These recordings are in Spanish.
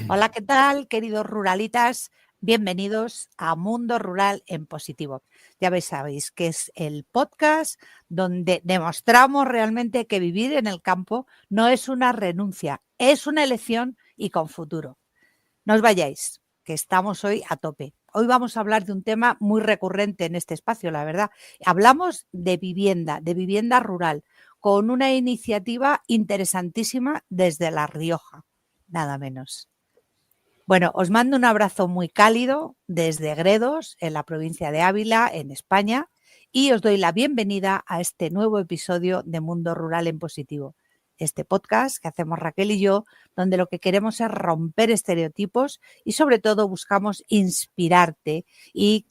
Hola, ¿qué tal, queridos ruralitas? Bienvenidos a Mundo Rural en Positivo. Ya sabéis que es el podcast donde demostramos realmente que vivir en el campo no es una renuncia, es una elección y con futuro. No os vayáis, que estamos hoy a tope. Hoy vamos a hablar de un tema muy recurrente en este espacio, la verdad. Hablamos de vivienda rural, con una iniciativa interesantísima desde La Rioja, nada menos. Bueno, os mando un abrazo muy cálido desde Gredos, en la provincia de Ávila, en España, y os doy la bienvenida a este nuevo episodio de Mundo Rural en Positivo. Este podcast que hacemos Raquel y yo, donde lo que queremos es romper estereotipos y sobre todo buscamos inspirarte y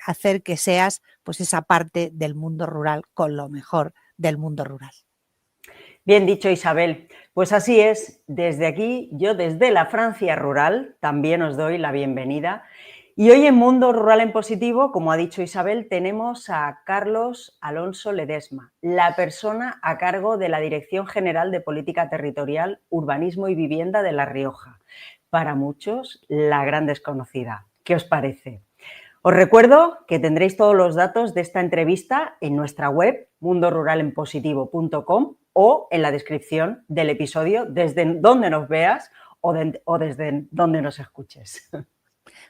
hacer que seas pues esa parte del mundo rural con lo mejor del mundo rural. Bien dicho, Isabel. Pues así es, desde aquí, yo desde la Francia rural, también os doy la bienvenida. Y hoy en Mundo Rural en Positivo, como ha dicho Isabel, tenemos a Carlos Alonso Ledesma, la persona a cargo de la Dirección General de Política Territorial, Urbanismo y Vivienda de La Rioja. Para muchos, la gran desconocida. ¿Qué os parece? Os recuerdo que tendréis todos los datos de esta entrevista en nuestra web, mundoruralenpositivo.com, o en la descripción del episodio, desde donde nos veas o desde donde nos escuches.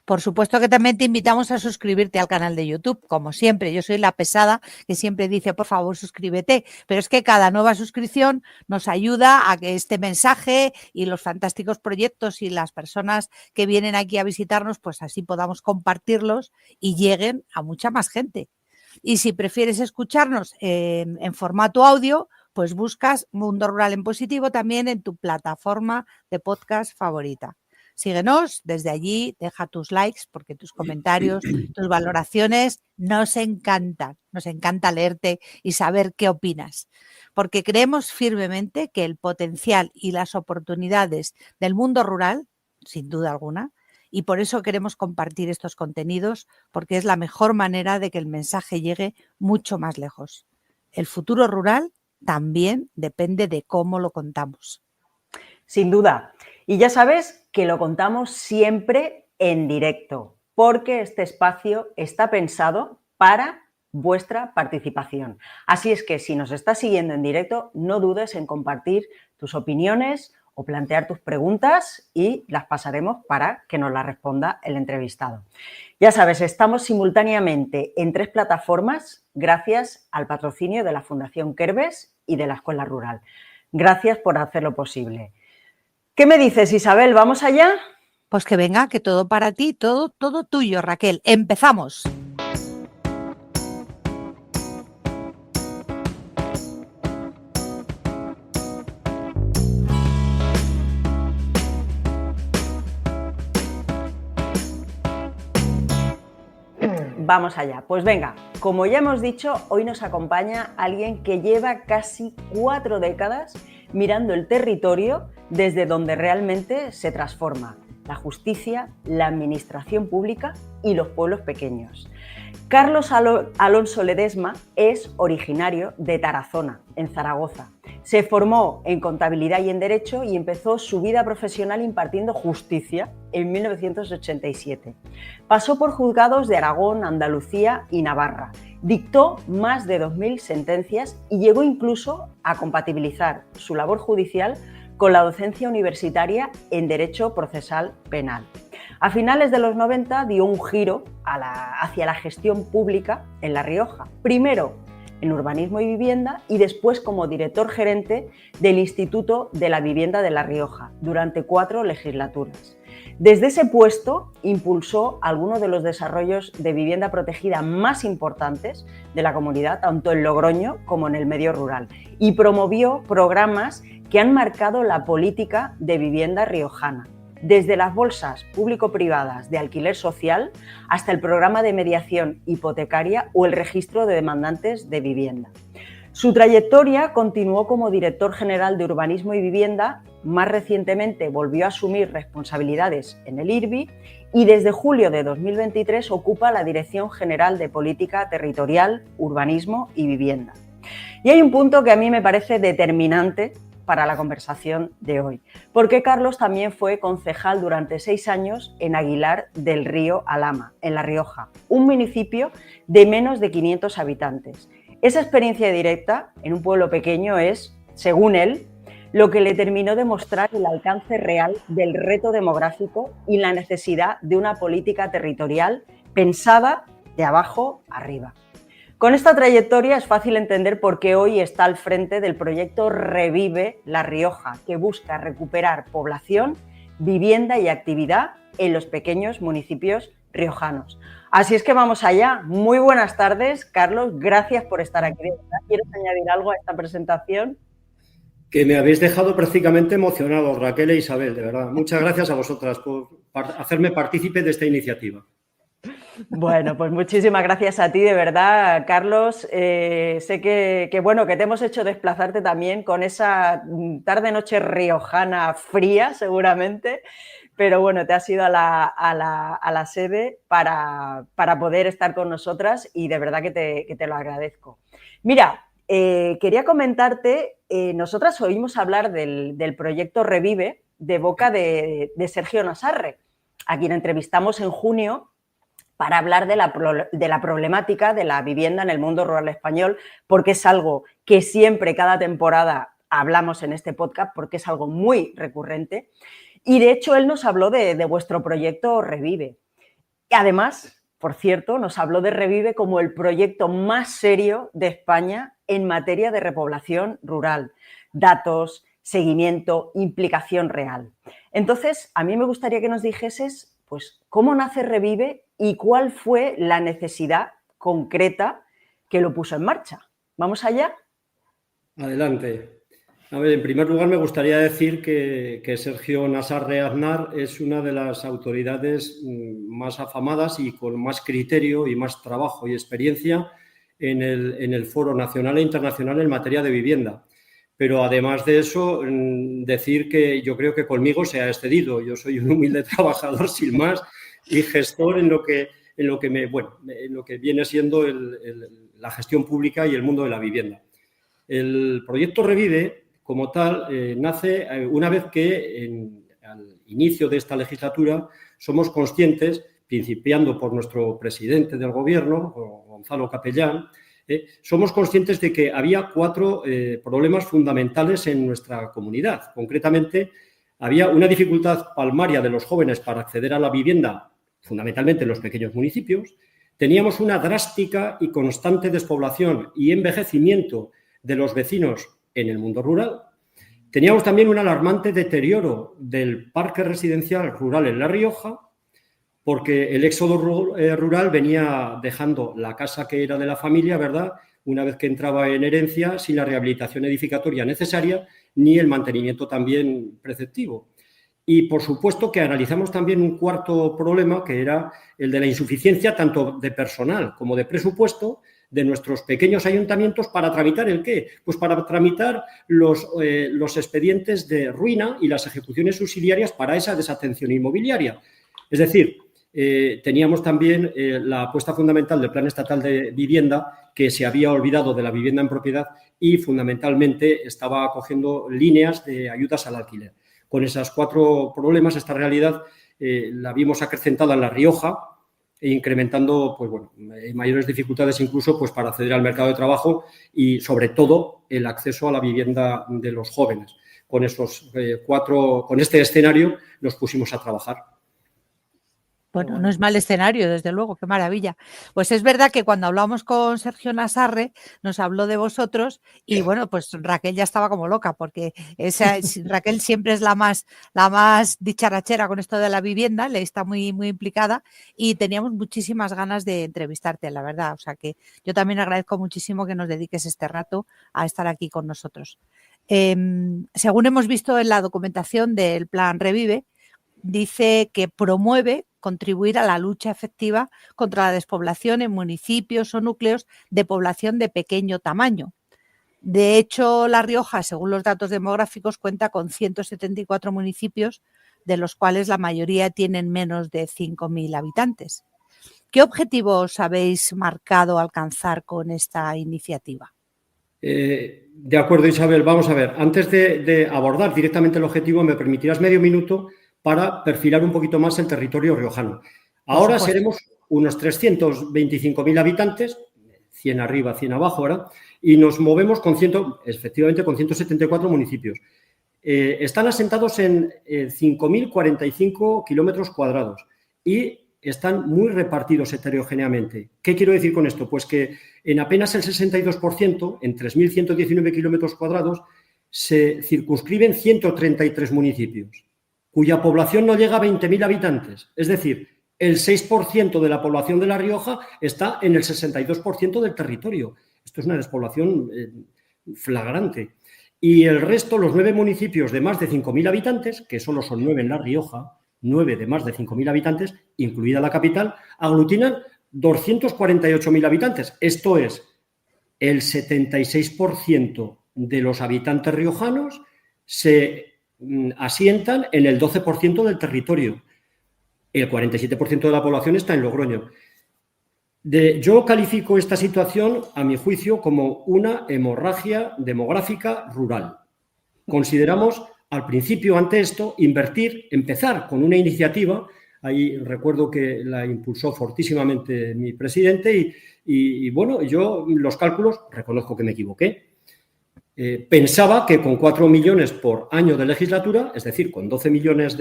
Por supuesto que también te invitamos a suscribirte al canal de YouTube, como siempre. Yo soy la pesada que siempre dice, por favor, suscríbete. Pero es que cada nueva suscripción nos ayuda a que este mensaje y los fantásticos proyectos y las personas que vienen aquí a visitarnos, pues así podamos compartirlos y lleguen a mucha más gente. Y si prefieres escucharnos en formato audio, pues buscas Mundo Rural en Positivo también en tu plataforma de podcast favorita. Síguenos desde allí, deja tus likes porque tus comentarios, tus valoraciones nos encanta leerte y saber qué opinas, porque creemos firmemente que el potencial y las oportunidades del mundo rural, sin duda alguna, y por eso queremos compartir estos contenidos, porque es la mejor manera de que el mensaje llegue mucho más lejos. El futuro rural también depende de cómo lo contamos. Sin duda. Y ya sabes que lo contamos siempre en directo, porque este espacio está pensado para vuestra participación. Así es que si nos estás siguiendo en directo, no dudes en compartir tus opiniones o plantear tus preguntas y las pasaremos para que nos las responda el entrevistado. Ya sabes, estamos simultáneamente en 3 plataformas gracias al patrocinio de la Fundación Kerbes y de la Escuela Rural. Gracias por hacerlo posible. ¿Qué me dices, Isabel? ¿Vamos allá? Pues que venga, que todo para ti, todo tuyo, Raquel. ¡Empezamos! Vamos allá. Pues venga, como ya hemos dicho, hoy nos acompaña alguien que lleva casi 4 décadas mirando el territorio desde donde realmente se transforma la justicia, la administración pública y los pueblos pequeños. Carlos Alonso Ledesma es originario de Tarazona, en Zaragoza. Se formó en contabilidad y en derecho y empezó su vida profesional impartiendo justicia en 1987. Pasó por juzgados de Aragón, Andalucía y Navarra. Dictó más de 2.000 sentencias y llegó incluso a compatibilizar su labor judicial con la docencia universitaria en Derecho Procesal Penal. A finales de los 90 dio un giro hacia la gestión pública en La Rioja, primero en Urbanismo y Vivienda y después como director gerente del Instituto de la Vivienda de La Rioja durante 4 legislaturas. Desde ese puesto impulsó algunos de los desarrollos de vivienda protegida más importantes de la comunidad, tanto en Logroño como en el medio rural, y promovió programas que han marcado la política de vivienda riojana, desde las bolsas público-privadas de alquiler social hasta el programa de mediación hipotecaria o el registro de demandantes de vivienda. Su trayectoria continuó como director general de Urbanismo y Vivienda, más recientemente volvió a asumir responsabilidades en el IRBI y desde julio de 2023 ocupa la Dirección General de Política Territorial, Urbanismo y Vivienda. Y hay un punto que a mí me parece determinante para la conversación de hoy, porque Carlos también fue concejal durante 6 años en Aguilar del Río Alhama, en La Rioja, un municipio de menos de 500 habitantes. Esa experiencia directa en un pueblo pequeño es, según él, lo que le terminó de mostrar el alcance real del reto demográfico y la necesidad de una política territorial pensada de abajo arriba. Con esta trayectoria es fácil entender por qué hoy está al frente del proyecto Revive La Rioja, que busca recuperar población, vivienda y actividad en los pequeños municipios riojanos. Así es que vamos allá. Muy buenas tardes, Carlos. Gracias por estar aquí. ¿Quieres añadir algo a esta presentación? Que me habéis dejado prácticamente emocionado, Raquel e Isabel, de verdad. Muchas gracias a vosotras por hacerme partícipe de esta iniciativa. Bueno, pues muchísimas gracias a ti, de verdad, Carlos. Sé que bueno, que te hemos hecho desplazarte también con esa tarde-noche riojana fría, seguramente, pero bueno, te has ido a la sede para poder estar con nosotras y de verdad que te lo agradezco. Mira, quería comentarte, nosotras oímos hablar del proyecto Revive de boca de Sergio Nasarre, a quien entrevistamos en junio para hablar de la problemática de la vivienda en el mundo rural español, porque es algo que siempre, cada temporada, hablamos en este podcast, porque es algo muy recurrente. Y de hecho, él nos habló de vuestro proyecto Revive. Y además, por cierto, nos habló de Revive como el proyecto más serio de España en materia de repoblación rural. Datos, seguimiento, implicación real. Entonces, a mí me gustaría que nos dijeses, pues, cómo nace Revive y cuál fue la necesidad concreta que lo puso en marcha. ¿Vamos allá? Adelante. A ver, en primer lugar me gustaría decir que Sergio Nasarre Aznar es una de las autoridades más afamadas y con más criterio y más trabajo y experiencia en el foro nacional e internacional en materia de vivienda. Pero además de eso, decir que yo creo que conmigo se ha excedido. Yo soy un humilde trabajador sin más y gestor en lo que viene siendo la gestión pública y el mundo de la vivienda. El proyecto Revive, como tal, nace una vez que al inicio de esta legislatura somos conscientes, principiando por nuestro presidente del Gobierno, Gonzalo Capellán, somos conscientes de que había 4 problemas fundamentales en nuestra comunidad. Concretamente, había una dificultad palmaria de los jóvenes para acceder a la vivienda, fundamentalmente en los pequeños municipios. Teníamos una drástica y constante despoblación y envejecimiento de los vecinos en el mundo rural. Teníamos también un alarmante deterioro del parque residencial rural en La Rioja, porque el éxodo rural venía dejando la casa que era de la familia, ¿verdad?, una vez que entraba en herencia, sin la rehabilitación edificatoria necesaria ni el mantenimiento también preceptivo. Y, por supuesto, que analizamos también un cuarto problema, que era el de la insuficiencia tanto de personal como de presupuesto de nuestros pequeños ayuntamientos para tramitar ¿el qué? Pues para tramitar los expedientes de ruina y las ejecuciones subsidiarias para esa desatención inmobiliaria. Es decir, teníamos también la apuesta fundamental del Plan Estatal de Vivienda, que se había olvidado de la vivienda en propiedad y fundamentalmente estaba acogiendo líneas de ayudas al alquiler. Con esos 4 problemas, esta realidad la vimos acrecentada en La Rioja e incrementando pues, bueno, mayores dificultades incluso pues, para acceder al mercado de trabajo y, sobre todo, el acceso a la vivienda de los jóvenes. Con este escenario nos pusimos a trabajar. Bueno, no es mal escenario, desde luego, qué maravilla. Pues es verdad que cuando hablamos con Sergio Nasarre nos habló de vosotros y bueno, pues Raquel ya estaba como loca porque Raquel siempre es la más dicharachera con esto de la vivienda, le está muy, muy implicada y teníamos muchísimas ganas de entrevistarte, la verdad. O sea que yo también agradezco muchísimo que nos dediques este rato a estar aquí con nosotros. Según hemos visto en la documentación del Plan Revive, dice que promueve contribuir a la lucha efectiva contra la despoblación en municipios o núcleos de población de pequeño tamaño. De hecho, La Rioja, según los datos demográficos, cuenta con 174 municipios, de los cuales la mayoría tienen menos de 5.000 habitantes. ¿Qué objetivos habéis marcado alcanzar con esta iniciativa? De acuerdo, Isabel. Vamos a ver. Antes de abordar directamente el objetivo, me permitirás medio minuto para perfilar un poquito más el territorio riojano. Ahora seremos unos 325.000 habitantes, 100 arriba, 100 abajo, ¿verdad? Y nos movemos efectivamente con 174 municipios. Están asentados en 5.045 kilómetros cuadrados y están muy repartidos heterogéneamente. ¿Qué quiero decir con esto? Pues que en apenas el 62%, en 3.119 kilómetros cuadrados, se circunscriben 133 municipios, cuya población no llega a 20.000 habitantes. Es decir, el 6% de la población de La Rioja está en el 62% del territorio. Esto es una despoblación flagrante. Y el resto, los 9 municipios de más de 5.000 habitantes, que solo son 9 en La Rioja, 9 de más de 5.000 habitantes, incluida la capital, aglutinan 248.000 habitantes. Esto es, el 76% de los habitantes riojanos se asientan en el 12% del territorio. El 47% de la población está en Logroño. Yo califico esta situación, a mi juicio, como una hemorragia demográfica rural. Consideramos, al principio, ante esto, empezar con una iniciativa. Ahí recuerdo que la impulsó fortísimamente mi presidente y bueno, yo los cálculos, reconozco que me equivoqué. Pensaba que con 4 millones por año de legislatura, es decir, con 12 millones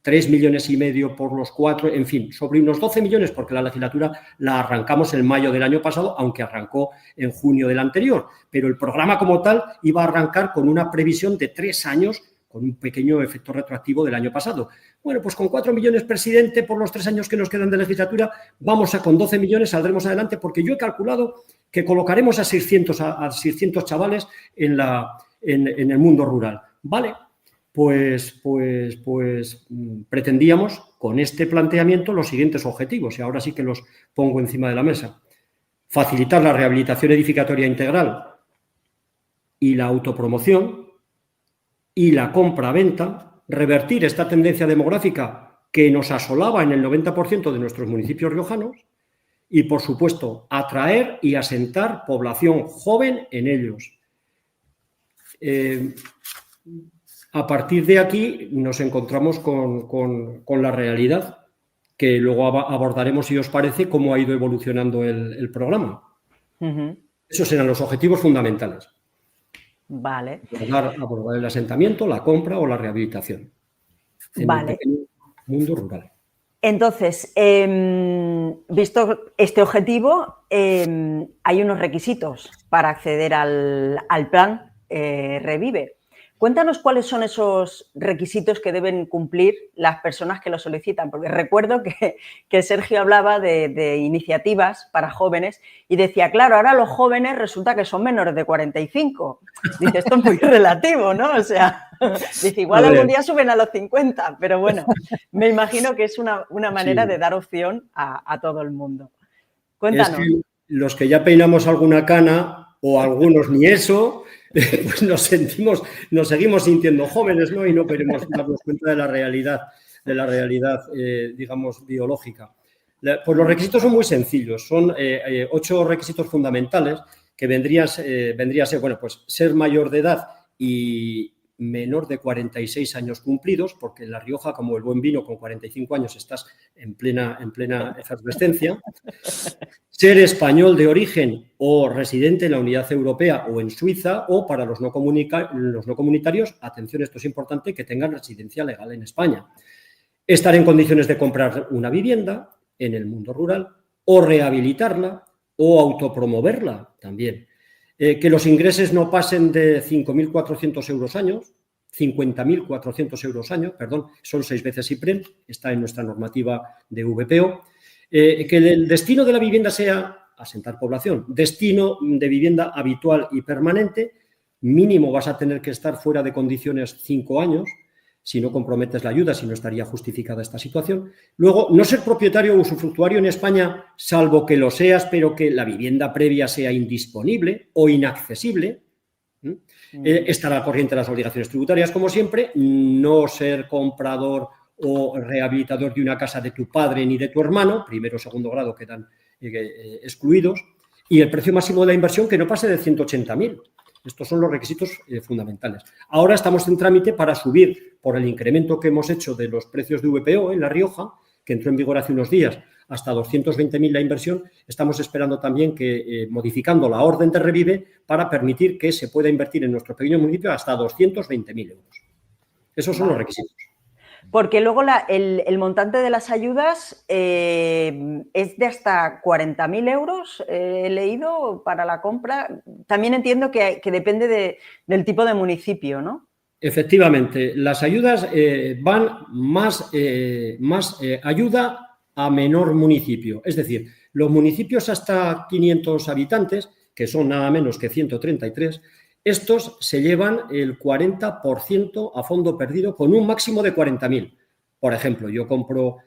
3 millones y medio por los 4, en fin, sobre unos 12 millones, porque la legislatura la arrancamos en mayo del año pasado, aunque arrancó en junio del anterior. Pero el programa como tal iba a arrancar con una previsión de 3 años, con un pequeño efecto retroactivo del año pasado. Bueno, pues con 4 millones, presidente, por los 3 años que nos quedan de legislatura, con 12 millones saldremos adelante, porque yo he calculado que colocaremos a 600 chavales en el mundo rural. Vale. Pues pretendíamos con este planteamiento los siguientes objetivos, y ahora sí que los pongo encima de la mesa. Facilitar la rehabilitación edificatoria integral y la autopromoción y la compra-venta, revertir esta tendencia demográfica que nos asolaba en el 90% de nuestros municipios riojanos y, por supuesto, atraer y asentar población joven en ellos. A partir de aquí nos encontramos con la realidad, que luego abordaremos, si os parece, cómo ha ido evolucionando el programa. Esos eran los objetivos fundamentales. Vale. Abordar el asentamiento, la compra o la rehabilitación en el pequeño mundo rural. Entonces, visto este objetivo, hay unos requisitos para acceder al plan Revive. Cuéntanos cuáles son esos requisitos que deben cumplir las personas que lo solicitan, porque recuerdo que Sergio hablaba de iniciativas para jóvenes y decía, claro, ahora los jóvenes resulta que son menores de 45. Dice, esto es muy relativo, ¿no? O sea, dice, igual algún día suben a los 50, pero bueno, me imagino que es una manera de dar opción a todo el mundo. Cuéntanos. Es que los que ya peinamos alguna cana, o algunos ni eso, pues nos seguimos sintiendo jóvenes, ¿no? Y no queremos darnos cuenta de la realidad, digamos, biológica. Pues los requisitos son muy sencillos, son 8 requisitos fundamentales que vendría a ser, bueno, pues ser mayor de edad y menor de 46 años cumplidos, porque en La Rioja, como el buen vino, con 45 años estás en plena efervescencia. Ser español de origen o residente en la Unidad Europea o en Suiza, o para los no comunitarios, atención, esto es importante, que tengan residencia legal en España. Estar en condiciones de comprar una vivienda en el mundo rural o rehabilitarla o autopromoverla también. Que los ingresos no pasen de 5.400 euros años, 50.400 euros año, perdón, son 6 veces IPREM, está en nuestra normativa de VPO. Que el destino de la vivienda sea asentar población, destino de vivienda habitual y permanente, mínimo vas a tener que estar fuera de condiciones 5 años, si no comprometes la ayuda, si no estaría justificada esta situación. Luego, no ser propietario o usufructuario en España, salvo que lo seas, pero que la vivienda previa sea indisponible o inaccesible. Estar al corriente de las obligaciones tributarias, como siempre. No ser comprador o rehabilitador de una casa de tu padre ni de tu hermano, primero o segundo grado quedan excluidos. y el precio máximo de la inversión que no pase de 180.000. Estos son los requisitos fundamentales. Ahora estamos en trámite para subir, por el incremento que hemos hecho de los precios de VPO en La Rioja, que entró en vigor hace unos días, hasta 220.000 la inversión. Estamos esperando también que, modificando la orden de Revive, para permitir que se pueda invertir en nuestro pequeño municipio hasta 220.000 euros. Esos son los requisitos. Porque luego el montante de las ayudas es de hasta 40.000 euros, he leído, para la compra. También entiendo que depende del tipo de municipio, ¿no? Efectivamente, las ayudas van más ayuda a menor municipio. Es decir, los municipios hasta 500 habitantes, que son nada menos que 133, estos se llevan el 40% a fondo perdido con un máximo de 40.000. Por ejemplo, yo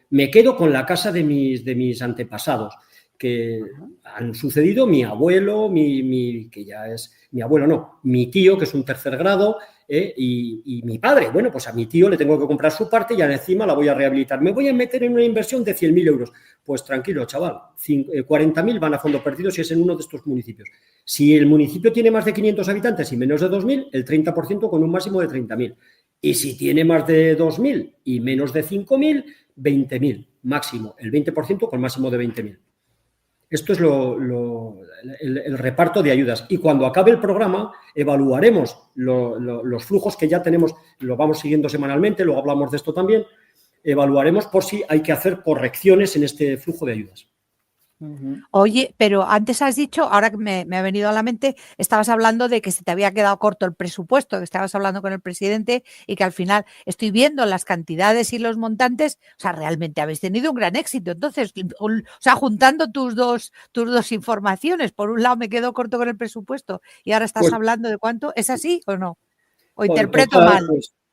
me quedo con la casa de mis antepasados, que han sucedido mi abuelo, que ya es mi abuelo, no, mi tío, que es un tercer grado, y mi padre. Bueno, pues a mi tío le tengo que comprar su parte y encima la voy a rehabilitar. Me voy a meter en una inversión de 100.000 euros. Pues tranquilo, chaval, 40.000 van a fondo perdido si es en uno de estos municipios. Si el municipio tiene más de 500 habitantes y menos de 2.000, el 30% con un máximo de 30.000. Y si tiene más de 2.000 y menos de 5.000, 20.000 máximo, el 20% con máximo de 20.000. Esto es el reparto de ayudas. Y cuando acabe el programa, evaluaremos los flujos que ya tenemos, lo vamos siguiendo semanalmente, luego hablamos de esto también, evaluaremos por si hay que hacer correcciones en este flujo de ayudas. Oye, pero antes has dicho, ahora que me ha venido a la mente, estabas hablando de que se te había quedado corto el presupuesto, que estabas hablando con el presidente y que al final estoy viendo las cantidades y los montantes, o sea, realmente habéis tenido un gran éxito. Entonces, o sea, juntando tus dos informaciones, por un lado me quedo corto con el presupuesto y ahora estás hablando de cuánto, ¿es así o no? ¿O interpreto mal?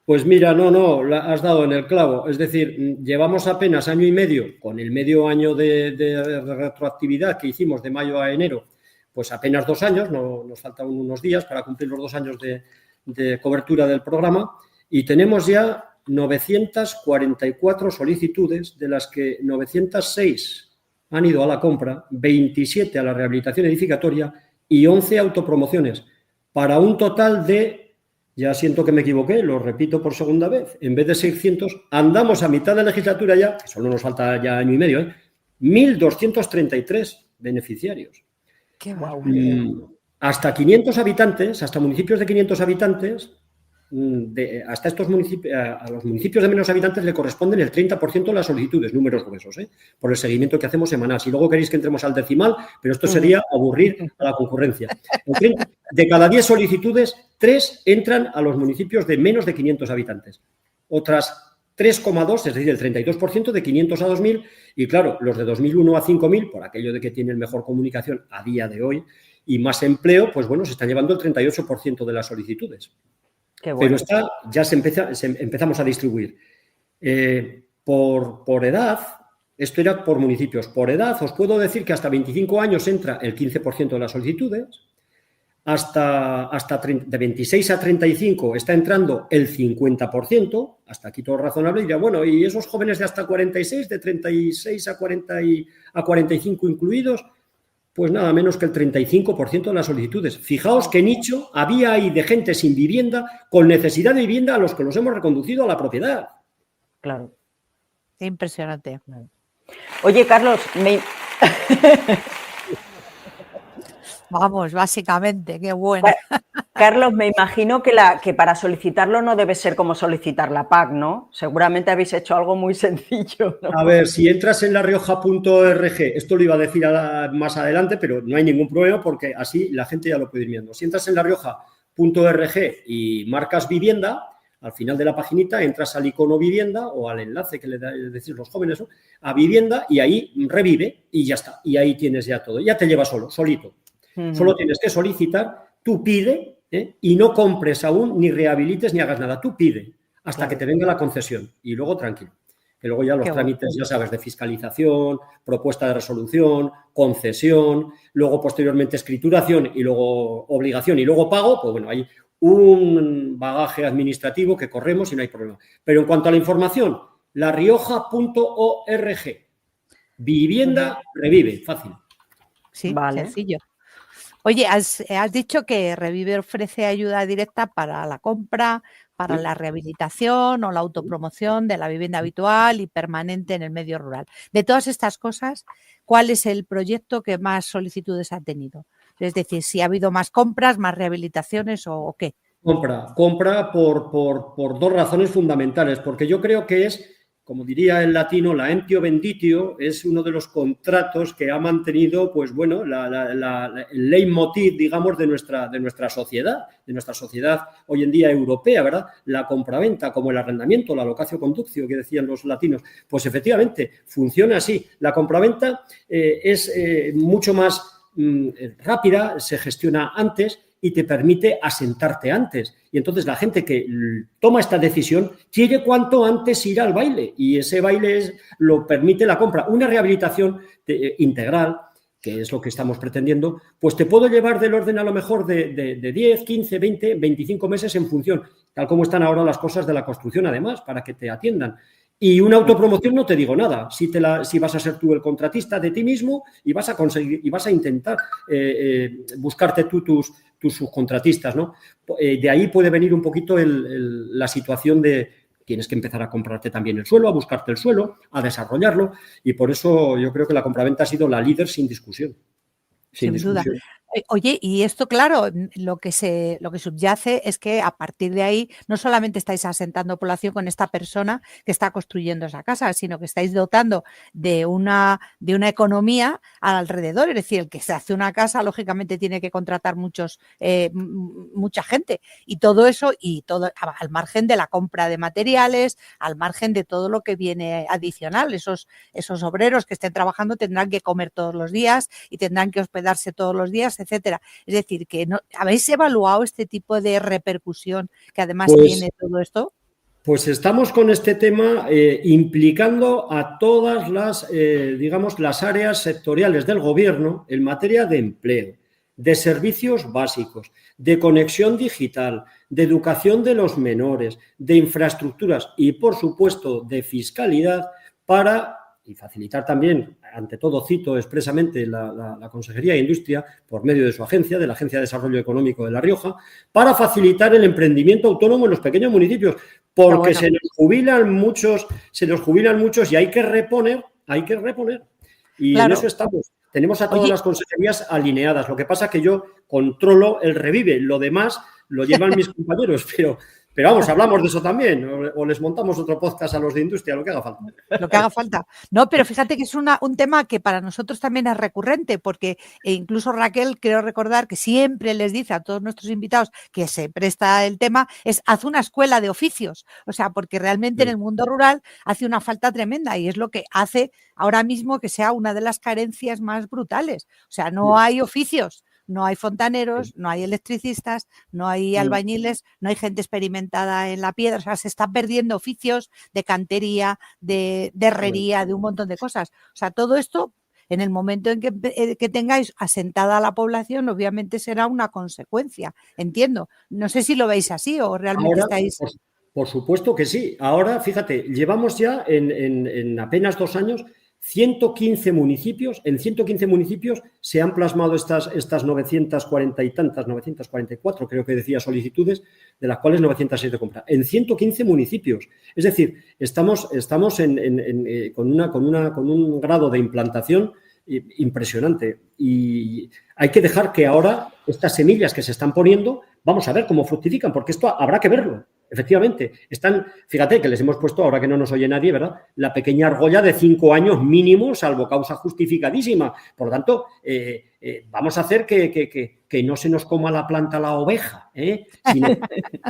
Pues mira, no, has dado en el clavo. Es decir, llevamos apenas año y medio, con el medio año de retroactividad que hicimos de mayo a enero, pues apenas 2 años, nos faltan unos días para cumplir los 2 años de cobertura del programa, y tenemos ya 944 solicitudes, de las que 906 han ido a la compra, 27 a la rehabilitación edificatoria y 11 autopromociones, para un total de... Ya siento que me equivoqué, lo repito por segunda vez. En vez de 600, andamos a mitad de legislatura ya, que solo nos falta ya año y medio, 1.233 beneficiarios. ¡Qué guau! Hasta 500 habitantes, hasta municipios de 500 habitantes, hasta estos municipios, a los municipios de menos habitantes le corresponden el 30% de las solicitudes, números gruesos, por el seguimiento que hacemos semanal. Si luego queréis que entremos al decimal, pero esto sería aburrir a la concurrencia. De cada 10 solicitudes, 3 entran a los municipios de menos de 500 habitantes. Otras 3,2, es decir, el 32% de 500 a 2.000. Y claro, los de 2.001 a 5.000, por aquello de que tienen mejor comunicación a día de hoy y más empleo, pues bueno, se están llevando el 38% de las solicitudes. Qué bueno. Pero ya empezamos a distribuir. Por edad, esto era por municipios. Por edad, os puedo decir que hasta 25 años entra el 15% de las solicitudes. De 26 a 35 está entrando el 50%, hasta aquí todo razonable. Y dirá, bueno, ¿y esos jóvenes de hasta 46, de 36 a 45 incluidos? Pues nada menos que el 35% de las solicitudes. Fijaos qué nicho había ahí de gente sin vivienda, con necesidad de vivienda, a los que los hemos reconducido a la propiedad. Claro. Qué impresionante. Oye, Carlos, Vamos, básicamente, qué bueno. Carlos, me imagino que para solicitarlo no debe ser como solicitar la PAC, ¿no? Seguramente habéis hecho algo muy sencillo, ¿no? A ver, si entras en larioja.org, esto lo iba a decir más adelante, pero no hay ningún problema porque así la gente ya lo puede ir viendo. Si entras en larioja.org y marcas vivienda, al final de la paginita entras al icono vivienda o al enlace que le decís los jóvenes, ¿no?, a vivienda, y ahí revive y ya está. Y ahí tienes ya todo. Ya te lleva solito. Solo tienes que solicitar, tú pide, y no compres aún, ni rehabilites, ni hagas nada. Tú pide hasta que te venga la concesión y luego tranquilo. Que luego ya los trámites, ya sabes, de fiscalización, propuesta de resolución, concesión, luego posteriormente escrituración y luego obligación y luego pago, pues bueno, hay un bagaje administrativo que corremos y no hay problema. Pero en cuanto a la información, larioja.org, vivienda revive, fácil. Sí, vale. Sencillo. Oye, has dicho que Revive ofrece ayuda directa para la compra, para Sí. la rehabilitación o la autopromoción de la vivienda habitual y permanente en el medio rural. De todas estas cosas, ¿cuál es el proyecto que más solicitudes ha tenido? Es decir, si ha habido más compras, más rehabilitaciones o qué. Compra por dos razones fundamentales, porque yo creo que es, como diría el latino, la emptio venditio, es uno de los contratos que ha mantenido, pues bueno, el leitmotiv, digamos, de nuestra sociedad hoy en día europea, ¿verdad? La compraventa, como el arrendamiento, la locatio conductio, que decían los latinos, pues efectivamente funciona así. La compraventa es mucho más rápida, se gestiona antes y te permite asentarte antes. Y entonces la gente que toma esta decisión quiere cuanto antes ir al baile y ese baile lo permite la compra. Una rehabilitación integral, que es lo que estamos pretendiendo, pues te puedo llevar del orden a lo mejor de 10, 15, 20, 25 meses en función, tal como están ahora las cosas de la construcción además, para que te atiendan. Y una autopromoción no te digo nada, si vas a ser tú el contratista de ti mismo y vas a conseguir y vas a intentar buscarte tú tus subcontratistas, ¿no? De ahí puede venir un poquito la situación de tienes que empezar a comprarte también el suelo, a buscarte el suelo, a desarrollarlo y por eso yo creo que la compraventa ha sido la líder sin discusión. Sin duda. Oye, y esto, claro, lo que subyace es que a partir de ahí no solamente estáis asentando población con esta persona que está construyendo esa casa, sino que estáis dotando de una economía alrededor. Es decir, el que se hace una casa, lógicamente, tiene que contratar mucha gente. Y todo eso, al margen de la compra de materiales, al margen de todo lo que viene adicional. Esos obreros que estén trabajando tendrán que comer todos los días y tendrán que hospedarse todos los días, etcétera. Es decir, que no, ¿habéis evaluado este tipo de repercusión que además tiene todo esto? Pues estamos con este tema implicando a todas digamos, las áreas sectoriales del gobierno en materia de empleo, de servicios básicos, de conexión digital, de educación de los menores, de infraestructuras y, por supuesto, de fiscalidad y facilitar también, ante todo cito expresamente la Consejería de Industria, por medio de su agencia, de la Agencia de Desarrollo Económico de La Rioja, para facilitar el emprendimiento autónomo en los pequeños municipios, porque se nos jubilan muchos y hay que reponer. Y claro, en eso estamos. Tenemos a todas las consejerías alineadas. Lo que pasa es que yo controlo el Revive, lo demás lo llevan mis compañeros, pero vamos, hablamos de eso también, o les montamos otro podcast a los de industria, lo que haga falta. Lo que haga falta. No, pero fíjate que es un tema que para nosotros también es recurrente, porque incluso Raquel, creo recordar que siempre les dice a todos nuestros invitados que se presta el tema, haz una escuela de oficios. O sea, porque realmente en el mundo rural hace una falta tremenda y es lo que hace ahora mismo que sea una de las carencias más brutales. O sea, no hay oficios. No hay fontaneros, no hay electricistas, no hay albañiles, no hay gente experimentada en la piedra. O sea, se están perdiendo oficios de cantería, de herrería, de un montón de cosas. O sea, todo esto, en el momento en que tengáis asentada la población, obviamente será una consecuencia. Entiendo. No sé si lo veis así o realmente estáis... Por supuesto que sí. Ahora, fíjate, llevamos ya en apenas 2 años 115 municipios, en 115 municipios se han plasmado estas 940 y tantas, 944 creo que decía solicitudes, de las cuales 906 de compra, en 115 municipios. Es decir, estamos con un grado de implantación impresionante y hay que dejar que ahora estas semillas que se están poniendo, vamos a ver cómo fructifican, porque esto habrá que verlo. Efectivamente, fíjate que les hemos puesto, ahora que no nos oye nadie, ¿verdad?, la pequeña argolla de 5 años mínimo, salvo causa justificadísima. Por lo tanto, vamos a hacer que no se nos coma la planta la oveja, sino que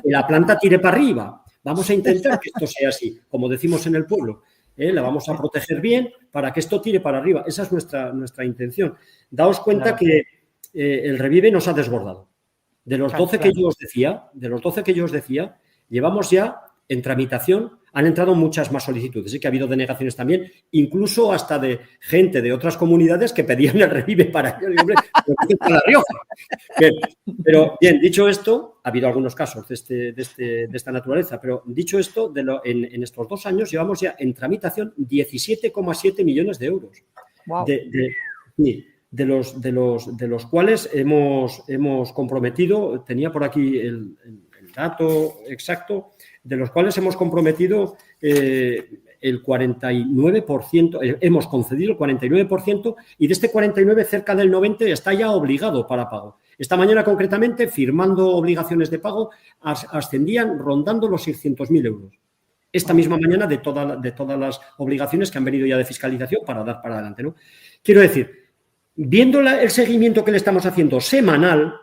la planta tire para arriba. Vamos a intentar que esto sea así, como decimos en el pueblo. La vamos a proteger bien para que esto tire para arriba. Esa es nuestra intención. Daos cuenta que el Revive nos ha desbordado. De los 12 que yo os decía, llevamos ya en tramitación, han entrado muchas más solicitudes, que ha habido denegaciones también, incluso hasta de gente de otras comunidades que pedían el Revive para La Rioja. Bien, pero bien, dicho esto, ha habido algunos casos de esta naturaleza, pero dicho esto, en estos 2 años llevamos ya en tramitación 17,7 millones de euros. Wow. de los cuales hemos comprometido, tenía por aquí el dato exacto, de los cuales hemos comprometido el 49%, hemos concedido el 49%, y de este 49% cerca del 90% está ya obligado para pago. Esta mañana, concretamente, firmando obligaciones de pago, ascendían rondando los 600.000 euros. Esta misma mañana, de todas las obligaciones que han venido ya de fiscalización para dar para adelante, ¿no? Quiero decir, viendo el seguimiento que le estamos haciendo semanal,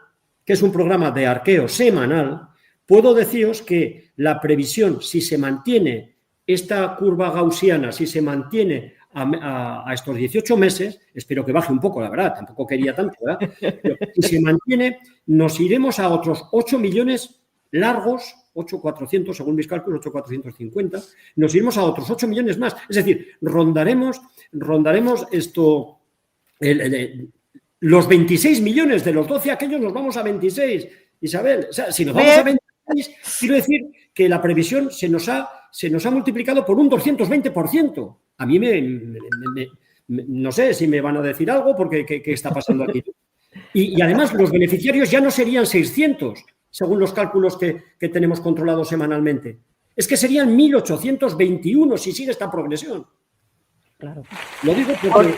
que es un programa de arqueo semanal, puedo deciros que la previsión, si se mantiene esta curva gaussiana, si se mantiene a estos 18 meses, espero que baje un poco, la verdad, tampoco quería tanto, ¿verdad? Pero si se mantiene, nos iremos a otros 8 millones largos, 8.400, según mis cálculos, 8.450, nos iremos a otros 8 millones más. Es decir, rondaremos esto, los 26 millones de los 12 aquellos, nos vamos a 26, Isabel. O sea, si nos vamos a 26, quiero decir que la previsión se nos ha multiplicado por un 220%. A mí no sé si me van a decir algo porque ¿qué está pasando aquí? Y además los beneficiarios ya no serían 600, según los cálculos que tenemos controlados semanalmente. Es que serían 1.821 si sigue esta progresión. Claro. Lo digo porque...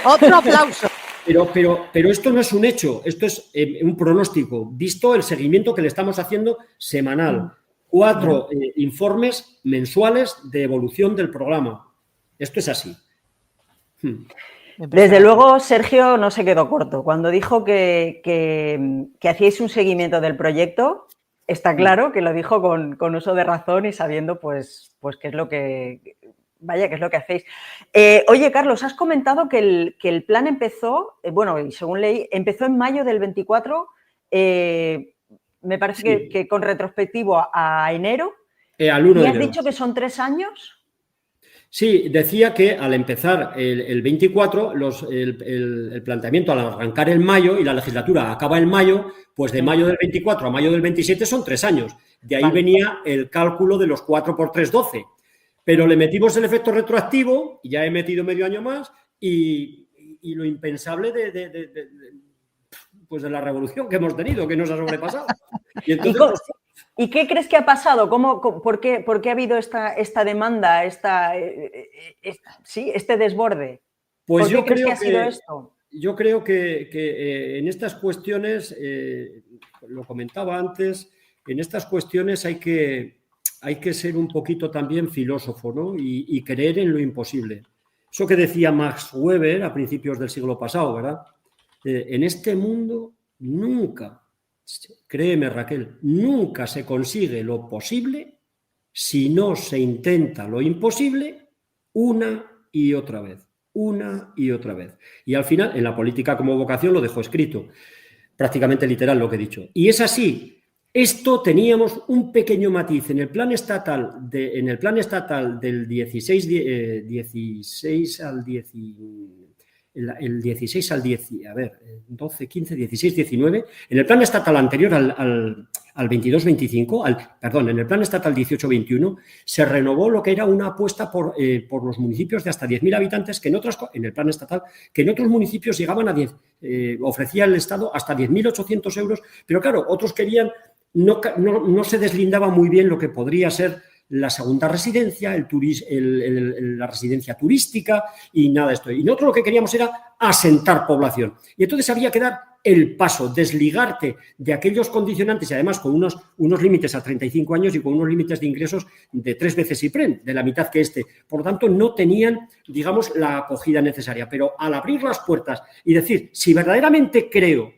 Otro aplauso. Pero esto no es un hecho, esto es un pronóstico, visto el seguimiento que le estamos haciendo semanal. 4 informes mensuales de evolución del programa. Esto es así. Desde luego, Sergio no se quedó corto. Cuando dijo que hacíais un seguimiento del proyecto, está claro que lo dijo con uso de razón y sabiendo pues qué es lo que... Vaya, que es lo que hacéis. Oye, Carlos, has comentado que el plan empezó, y según leí, empezó en mayo del 24, me parece que con retrospectivo a enero. Al 1 de ¿Y has enero. dicho que son 3 años? Sí, decía que al empezar el 24, el planteamiento al arrancar en mayo y la legislatura acaba en mayo, pues de mayo del 24 a mayo del 27 son 3 años. De ahí venía el cálculo de los 4 por 3, 12. Pero le metimos el efecto retroactivo, y ya he metido medio año más, y lo impensable pues de la revolución que hemos tenido, que nos ha sobrepasado. Y entonces, ¿Y qué crees que ha pasado? ¿Por qué ha habido esta demanda, este desborde? Pues ¿Por qué crees que ha sido esto? Yo creo que en estas cuestiones, lo comentaba antes, en estas cuestiones hay que ser un poquito también filósofo, ¿no? Y creer en lo imposible. Eso que decía Max Weber a principios del siglo pasado, ¿verdad? En este mundo nunca, créeme Raquel, nunca se consigue lo posible si no se intenta lo imposible una y otra vez. Una y otra vez. Y al final, en la política como vocación lo dejo escrito, prácticamente literal lo que he dicho. Y es así. Esto teníamos un pequeño matiz en el plan estatal del 16 al 10, el 16 al 10, a ver, 12, 15, 16, 19, en el plan estatal anterior al 22-25, en el plan estatal 18-21, se renovó lo que era una apuesta por los municipios de hasta 10.000 habitantes, que en el plan estatal, que en otros municipios llegaban a 10, ofrecía el Estado hasta 10.800 euros, pero claro, otros querían... No se deslindaba muy bien lo que podría ser la segunda residencia, la residencia turística y nada de esto. Y nosotros lo que queríamos era asentar población. Y entonces había que dar el paso, desligarte de aquellos condicionantes y además con unos límites a 35 años y con unos límites de ingresos de 3 veces IPREN, de la mitad que este. Por lo tanto, no tenían, digamos, la acogida necesaria. Pero al abrir las puertas y decir, si verdaderamente creo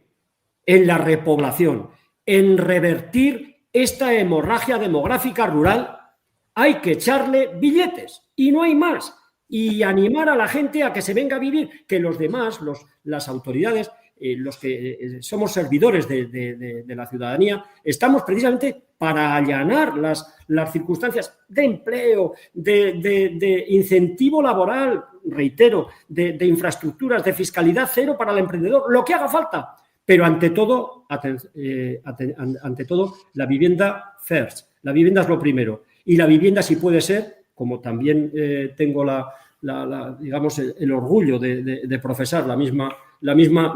en la repoblación, en revertir esta hemorragia demográfica rural, hay que echarle billetes y no hay más. Y animar a la gente a que se venga a vivir, que los demás, las autoridades, los que somos servidores de la ciudadanía, estamos precisamente para allanar las circunstancias de empleo, de incentivo laboral, reitero, de infraestructuras, de fiscalidad cero para el emprendedor, lo que haga falta. Pero ante todo, la vivienda first. La vivienda es lo primero. Y la vivienda, si puede ser, como también tengo la digamos, el orgullo de profesar la misma,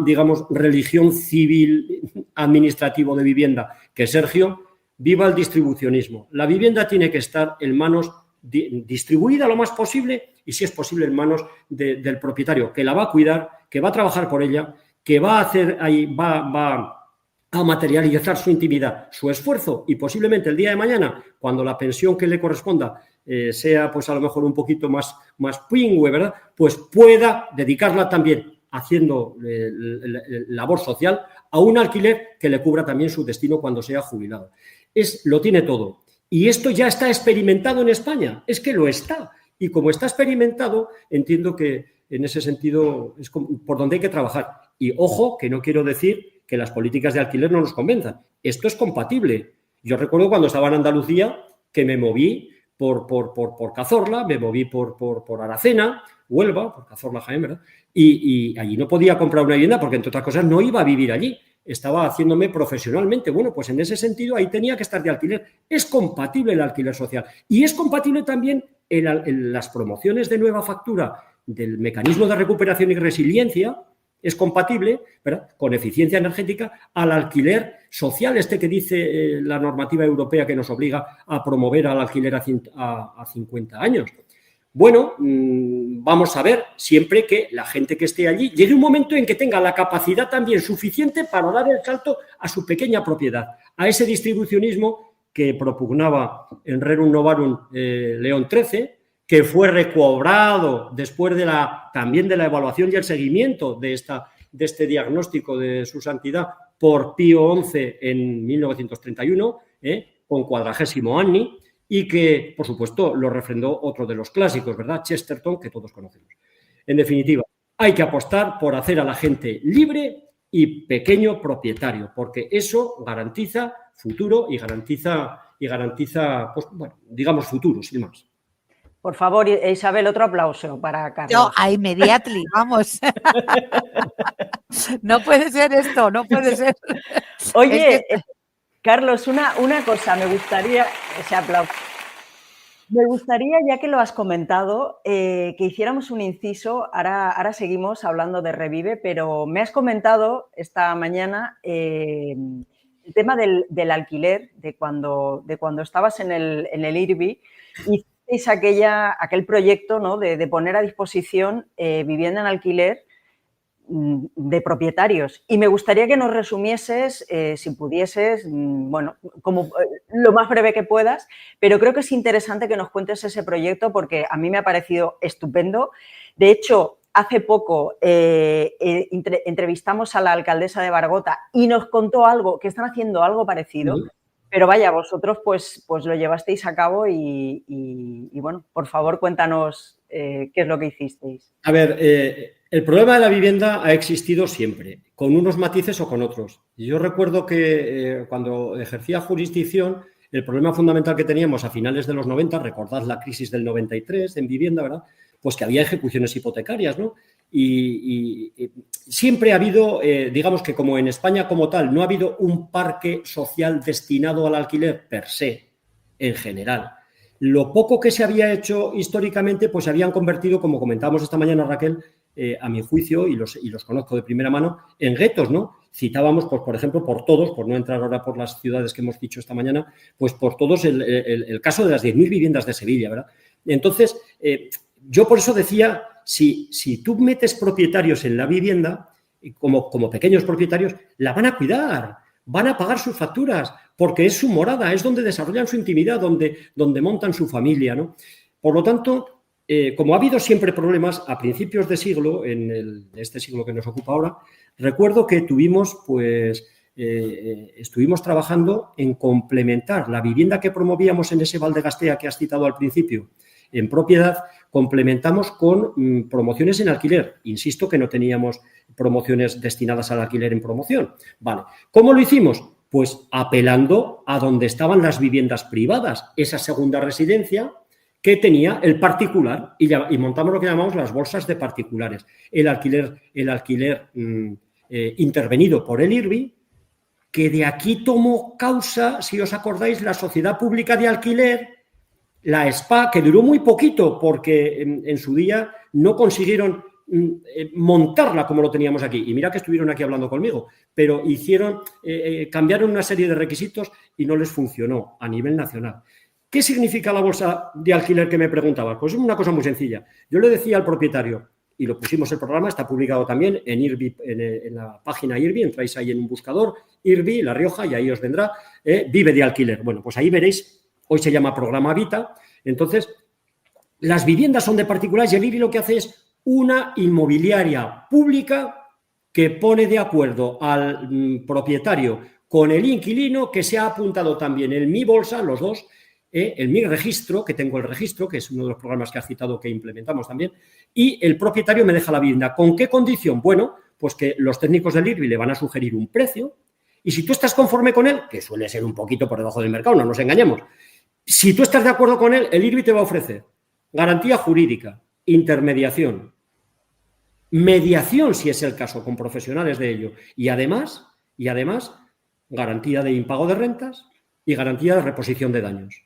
digamos, religión civil administrativo de vivienda que Sergio. Viva el distribucionismo. La vivienda tiene que estar en manos distribuida lo más posible y, si es posible, en manos del propietario, que la va a cuidar, que va a trabajar por ella, que va a hacer ahí, va a materializar su intimidad, su esfuerzo, y posiblemente el día de mañana, cuando la pensión que le corresponda sea, pues a lo mejor un poquito más pingüe, ¿verdad? Pues pueda dedicarla también haciendo labor social a un alquiler que le cubra también su destino cuando sea jubilado. Lo tiene todo. Y esto ya está experimentado en España, es que lo está. Y como está experimentado, entiendo que en ese sentido es por donde hay que trabajar. Y ojo, que no quiero decir que las políticas de alquiler no nos convenzan. Esto es compatible. Yo recuerdo cuando estaba en Andalucía que me moví por Cazorla, me moví por Aracena, Huelva, por Cazorla, Jaén, ¿verdad? Y allí no podía comprar una vivienda porque, entre otras cosas, no iba a vivir allí. Estaba haciéndome profesionalmente. Bueno, pues en ese sentido ahí tenía que estar de alquiler. Es compatible el alquiler social y es compatible también en las promociones de nueva factura del mecanismo de recuperación y resiliencia. Es compatible, ¿verdad?, con eficiencia energética al alquiler social, que dice la normativa europea que nos obliga a promover al alquiler a 50 años. Bueno, vamos a ver, siempre que la gente que esté allí llegue un momento en que tenga la capacidad también suficiente para dar el salto a su pequeña propiedad, a ese distribucionismo que propugnaba en Rerum Novarum León XIII, que fue recobrado después también de la evaluación y el seguimiento de este diagnóstico de su santidad por Pío XI en 1931, con 40º Anni, y que, por supuesto, lo refrendó otro de los clásicos, ¿verdad?, Chesterton, que todos conocemos. En definitiva, hay que apostar por hacer a la gente libre y pequeño propietario, porque eso garantiza futuro y garantiza pues, bueno, digamos, futuro, sin más. Por favor, Isabel, otro aplauso para Carlos. No, immediately, vamos. No puede ser esto, no puede ser. Oye, Carlos, una cosa, me gustaría, ese aplauso. Me gustaría, ya que lo has comentado, que hiciéramos un inciso. Ahora seguimos hablando de Revive, pero me has comentado esta mañana el tema del alquiler, de cuando estabas en el IRBI, y hicisteis aquel proyecto, ¿no?, de poner a disposición vivienda en alquiler de propietarios. Y me gustaría que nos resumieses, si pudieses, bueno, como lo más breve que puedas, pero creo que es interesante que nos cuentes ese proyecto porque a mí me ha parecido estupendo. De hecho, hace poco entrevistamos a la alcaldesa de Bargota y nos contó algo, que están haciendo algo parecido. Pero vaya, vosotros pues lo llevasteis a cabo y bueno, por favor, cuéntanos qué es lo que hicisteis. A ver, el problema de la vivienda ha existido siempre, con unos matices o con otros. Yo recuerdo que cuando ejercía jurisdicción, el problema fundamental que teníamos a finales de los 90, recordad la crisis del 93 en vivienda, ¿verdad?, pues que había ejecuciones hipotecarias, ¿no? Y siempre ha habido, digamos que como en España como tal, no ha habido un parque social destinado al alquiler per se, en general. Lo poco que se había hecho históricamente, pues se habían convertido, como comentábamos esta mañana, Raquel, a mi juicio, y los conozco de primera mano, en guetos, ¿no? Citábamos, pues, por ejemplo, por todos, por no entrar ahora por las ciudades que hemos dicho esta mañana, pues por todos el caso de las 10.000 viviendas de Sevilla, ¿verdad? Entonces, yo por eso decía, si tú metes propietarios en la vivienda, como pequeños propietarios, la van a cuidar, van a pagar sus facturas, porque es su morada, es donde desarrollan su intimidad, donde montan su familia, ¿no? Por lo tanto, como ha habido siempre problemas a principios de siglo, en este siglo que nos ocupa ahora, recuerdo que estuvimos trabajando en complementar la vivienda que promovíamos en ese Valdegastea que has citado al principio, en propiedad, complementamos con promociones en alquiler. Insisto que no teníamos promociones destinadas al alquiler en promoción. Vale. ¿Cómo lo hicimos? Pues apelando a donde estaban las viviendas privadas, esa segunda residencia que tenía el particular, y montamos lo que llamamos las bolsas de particulares. El alquiler intervenido por el IRBI, que de aquí tomó causa, si os acordáis, la Sociedad Pública de Alquiler, la SPA, que duró muy poquito porque en su día no consiguieron montarla como lo teníamos aquí. Y mira que estuvieron aquí hablando conmigo, pero cambiaron una serie de requisitos y no les funcionó a nivel nacional. ¿Qué significa la bolsa de alquiler que me preguntabas? Pues es una cosa muy sencilla. Yo le decía al propietario, y lo pusimos el programa, está publicado también en IRBI, en la página IRBI, entráis ahí en un buscador, IRBI, La Rioja, y ahí os vendrá, vive de alquiler. Bueno, pues ahí veréis, hoy se llama Programa Habita. Entonces, las viviendas son de particulares y el IRBI lo que hace es una inmobiliaria pública que pone de acuerdo al propietario con el inquilino, que se ha apuntado también en Mi Bolsa, los dos, el Mi Registro, que tengo el registro, que es uno de los programas que has citado que implementamos también, y el propietario me deja la vivienda. ¿Con qué condición? Bueno, pues que los técnicos del IRBI le van a sugerir un precio y si tú estás conforme con él, que suele ser un poquito por debajo del mercado, no nos engañemos, si tú estás de acuerdo con él, el IRBI te va a ofrecer garantía jurídica, intermediación, mediación, si es el caso, con profesionales de ello, y además, garantía de impago de rentas y garantía de reposición de daños.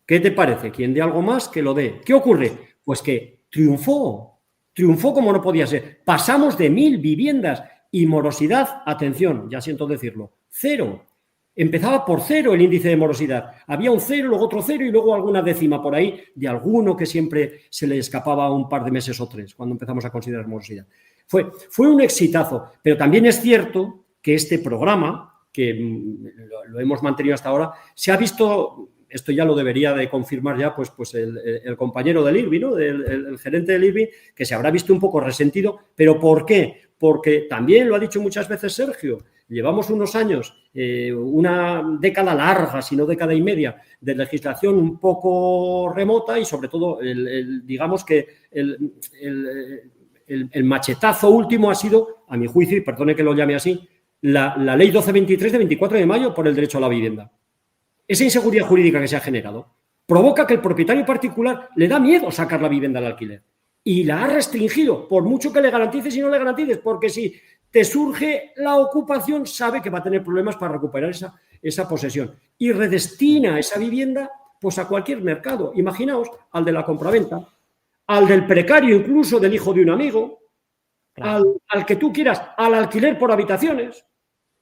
¿Qué te parece? Quien dé algo más, que lo dé. ¿Qué ocurre? Pues que triunfó como no podía ser. Pasamos de 1.000 viviendas y morosidad, atención, ya siento decirlo, 0. Empezaba por 0 el índice de morosidad. Había un 0, luego otro 0 y luego alguna décima por ahí de alguno que siempre se le escapaba un par de meses o 3 cuando empezamos a considerar morosidad. Fue un exitazo, pero también es cierto que este programa, que lo hemos mantenido hasta ahora, se ha visto, esto ya lo debería de confirmar ya pues el compañero del IRBI, ¿no? El gerente del IRBI, que se habrá visto un poco resentido. ¿Pero por qué? Porque también lo ha dicho muchas veces Sergio, llevamos unos años, una década larga, si no década y media, de legislación un poco remota y sobre todo, digamos que el machetazo último ha sido, a mi juicio, y perdone que lo llame así, la ley 1223 de 24 de mayo por el derecho a la vivienda. Esa inseguridad jurídica que se ha generado provoca que el propietario particular le da miedo sacar la vivienda al alquiler y la ha restringido, por mucho que le garantices y no le garantices, porque si te surge la ocupación, sabe que va a tener problemas para recuperar esa posesión y redestina esa vivienda pues a cualquier mercado. Imaginaos al de la compraventa, al del precario incluso, del hijo de un amigo, claro, al que tú quieras, al alquiler por habitaciones,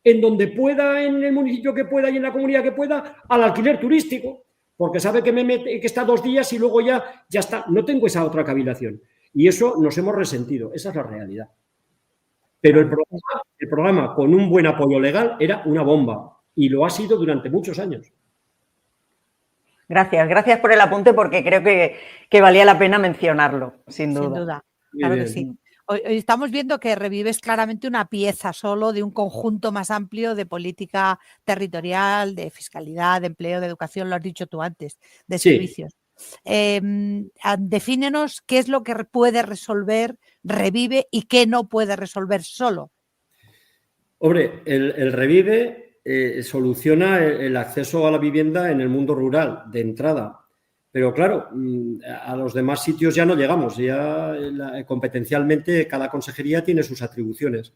en donde pueda, en el municipio que pueda y en la comunidad que pueda, al alquiler turístico, porque sabe que está 2 días y luego ya está. No tengo esa otra cavilación. Y eso nos hemos resentido. Esa es la realidad. Pero el programa, con un buen apoyo legal, era una bomba. Y lo ha sido durante muchos años. Gracias por el apunte, porque creo que valía la pena mencionarlo, sin duda. Sin duda, claro que sí. Hoy estamos viendo que Revive es claramente una pieza solo de un conjunto más amplio de política territorial, de fiscalidad, de empleo, de educación, lo has dicho tú antes, de servicios. Defínenos qué es lo que puede resolver Revive y qué no puede resolver solo. Hombre, el Revive soluciona el acceso a la vivienda en el mundo rural, de entrada. Pero claro, a los demás sitios ya no llegamos. Ya competencialmente cada consejería tiene sus atribuciones.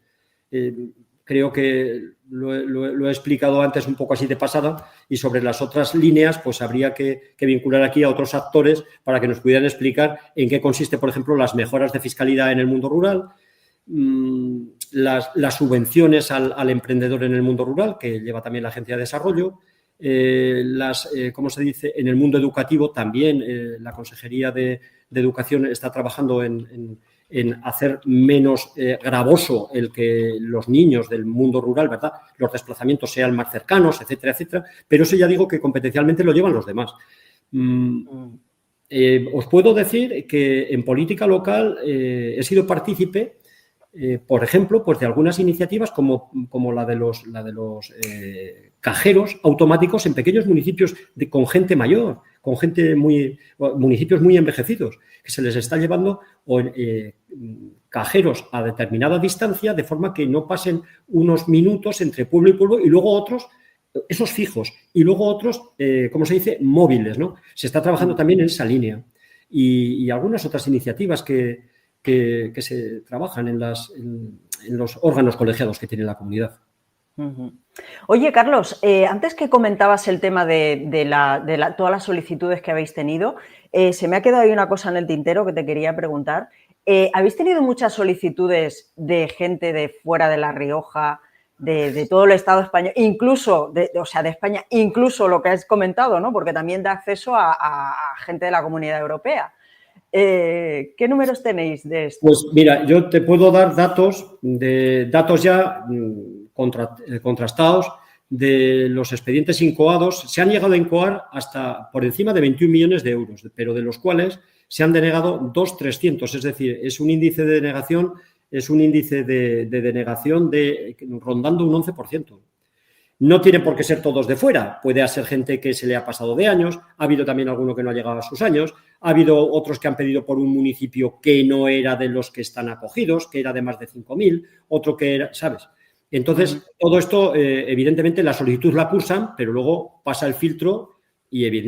Creo que lo he explicado antes un poco así de pasada, y sobre las otras líneas pues habría que vincular aquí a otros actores para que nos pudieran explicar en qué consiste, por ejemplo, las mejoras de fiscalidad en el mundo rural, las subvenciones al emprendedor en el mundo rural, que lleva también la Agencia de Desarrollo, ¿cómo se dice? En el mundo educativo también la Consejería de Educación está trabajando en hacer menos gravoso el que los niños del mundo rural, ¿verdad?, los desplazamientos sean más cercanos, etcétera, etcétera. Pero eso ya digo que competencialmente lo llevan los demás. Os puedo decir que en política local he sido partícipe, por ejemplo, pues de algunas iniciativas como la de los cajeros automáticos en pequeños municipios con gente mayor, con municipios muy envejecidos, que se les está llevando cajeros a determinada distancia, de forma que no pasen unos minutos entre pueblo y pueblo, y luego otros, esos fijos, y luego otros, ¿cómo se dice?, móviles, ¿no? Se está trabajando también en esa línea. Y algunas otras iniciativas que se trabajan en los órganos colegiados que tiene la comunidad. Ujú. Oye, Carlos, antes que comentabas el tema de todas las solicitudes que habéis tenido, se me ha quedado ahí una cosa en el tintero que te quería preguntar. ¿Habéis tenido muchas solicitudes de gente de fuera de La Rioja, de todo el Estado español, incluso, o sea, de España, incluso lo que has comentado, ¿no? Porque también da acceso a gente de la Comunidad Europea. ¿Qué números tenéis de esto? Pues mira, yo te puedo dar datos ya contrastados de los expedientes incoados. Se han llegado a incoar hasta por encima de 21 millones de euros, pero de los cuales se han denegado 2.300, es decir, es un índice de denegación, rondando un 11%. No tiene por qué ser todos de fuera, puede ser gente que se le ha pasado de años, ha habido también alguno que no ha llegado a sus años, ha habido otros que han pedido por un municipio que no era de los que están acogidos, que era de más de 5.000, otro que era, ¿sabes? Entonces, todo esto, evidentemente, la solicitud la cursan, pero luego pasa el filtro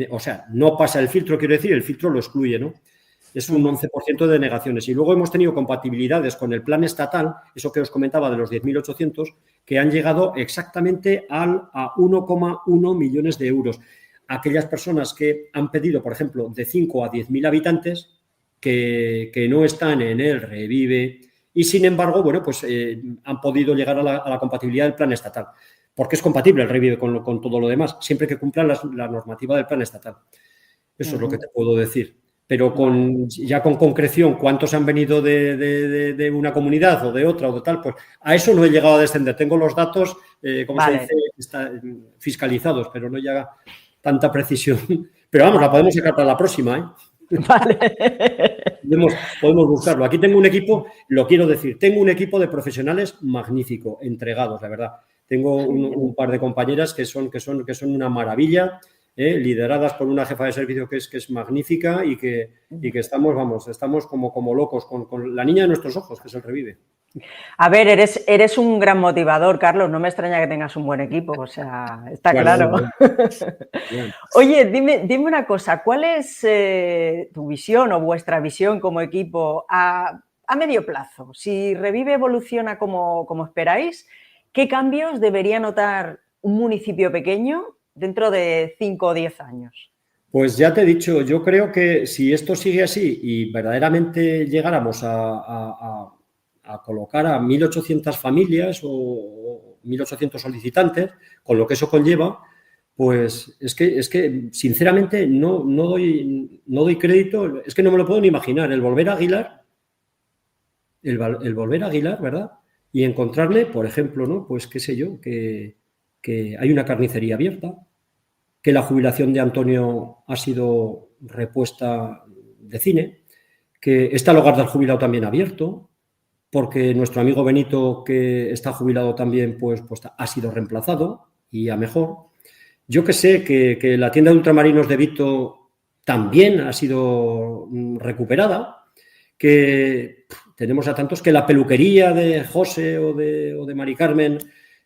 o sea, no pasa el filtro, quiero decir, el filtro lo excluye, ¿no? Es un 11% de denegaciones. Y luego hemos tenido compatibilidades con el plan estatal, eso que os comentaba de los 10.800, que han llegado exactamente a 1,1 millones de euros. Aquellas personas que han pedido, por ejemplo, de 5 a 10.000 habitantes, que no están en el Revive y, sin embargo, bueno, pues han podido llegar a la compatibilidad del plan estatal. Porque es compatible el Revive con todo lo demás, siempre que cumplan la normativa del plan estatal. Eso es lo que te puedo decir. Pero ya con concreción, cuántos han venido de una comunidad o de otra o de tal, pues a eso no he llegado a descender. Tengo los datos, como se dice, fiscalizados, pero no llega tanta precisión. Pero vamos, la podemos sacar para la próxima, ¿eh? Vale. Podemos buscarlo. Aquí tengo un equipo, lo quiero decir, tengo un equipo de profesionales magnífico, entregados, la verdad. Tengo un par de compañeras que son una maravilla, lideradas por una jefa de servicio que es magnífica y que estamos como locos con la niña de nuestros ojos, que es el Revive. A ver, eres un gran motivador, Carlos. No me extraña que tengas un buen equipo, o sea, está claro. Bien. Oye, dime una cosa, ¿cuál es tu visión o vuestra visión como equipo a medio plazo? Si Revive evoluciona como esperáis, ¿qué cambios debería notar un municipio pequeño dentro de 5 o 10 años? Pues ya te he dicho, yo creo que si esto sigue así y verdaderamente llegáramos a colocar a 1.800 familias o 1.800 solicitantes, con lo que eso conlleva, pues es que sinceramente no doy crédito, es que no me lo puedo ni imaginar, el volver a Aguilar, ¿verdad? Y encontrarme, por ejemplo, ¿no? Pues qué sé yo, que hay una carnicería abierta, que la jubilación de Antonio ha sido repuesta de cine, que está el hogar del jubilado también abierto, porque nuestro amigo Benito, que está jubilado también, pues ha sido reemplazado y a mejor. Yo que sé que la tienda de ultramarinos de Vito también ha sido recuperada, que tenemos a tantos, que la peluquería de José o de Mari Carmen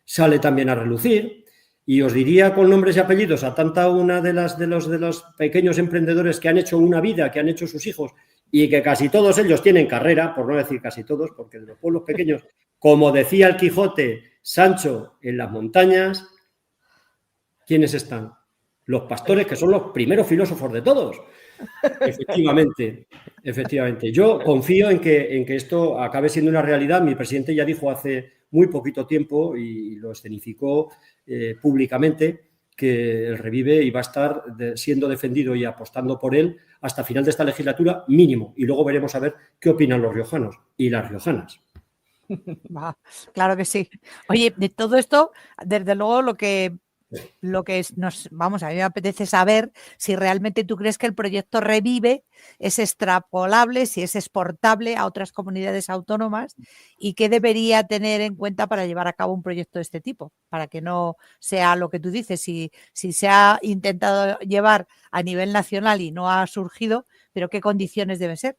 sale también a relucir. Y os diría con nombres y apellidos a tanta una de los pequeños emprendedores que han hecho una vida, que han hecho sus hijos, y que casi todos ellos tienen carrera, por no decir casi todos, porque en los pueblos pequeños, como decía el Quijote, Sancho en las montañas, ¿quiénes están? Los pastores, que son los primeros filósofos de todos. Efectivamente. Yo confío en que esto acabe siendo una realidad. Mi presidente ya dijo hace muy poquito tiempo y lo escenificó públicamente que el Revive iba a estar siendo defendido y apostando por él hasta final de esta legislatura mínimo. Y luego veremos a ver qué opinan los riojanos y las riojanas. Claro que sí. Oye, de todo esto, desde luego a mí me apetece saber si realmente tú crees que el proyecto Revive es extrapolable, si es exportable a otras comunidades autónomas y qué debería tener en cuenta para llevar a cabo un proyecto de este tipo, para que no sea lo que tú dices, si se ha intentado llevar a nivel nacional y no ha surgido, pero qué condiciones deben ser.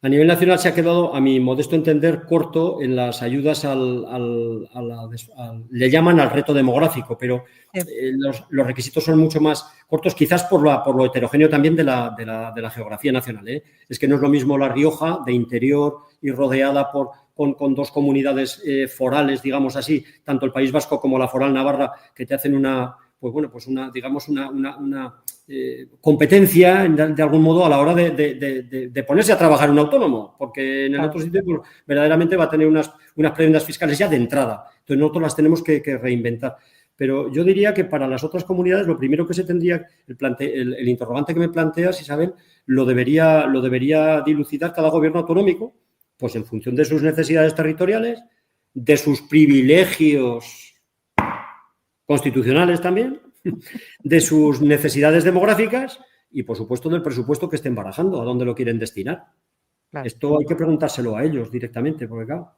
A nivel nacional se ha quedado, a mi modesto entender, corto en las ayudas le llaman al reto demográfico, pero los requisitos son mucho más cortos, quizás por lo heterogéneo también de la geografía nacional, ¿eh? Es que no es lo mismo La Rioja, de interior y rodeada con dos comunidades forales, digamos así, tanto el País Vasco como la foral Navarra, que te hacen una competencia de algún modo a la hora de ponerse a trabajar un autónomo, porque en el otro sitio pues, verdaderamente va a tener unas prebendas fiscales ya de entrada. Entonces nosotros las tenemos que reinventar. Pero yo diría que para las otras comunidades lo primero que se tendría, el interrogante que me planteas, Isabel, lo debería dilucidar cada gobierno autonómico, pues en función de sus necesidades territoriales, de sus privilegios constitucionales también, de sus necesidades demográficas y, por supuesto, del presupuesto que estén barajando, a dónde lo quieren destinar. Claro. Esto hay que preguntárselo a ellos directamente, porque claro,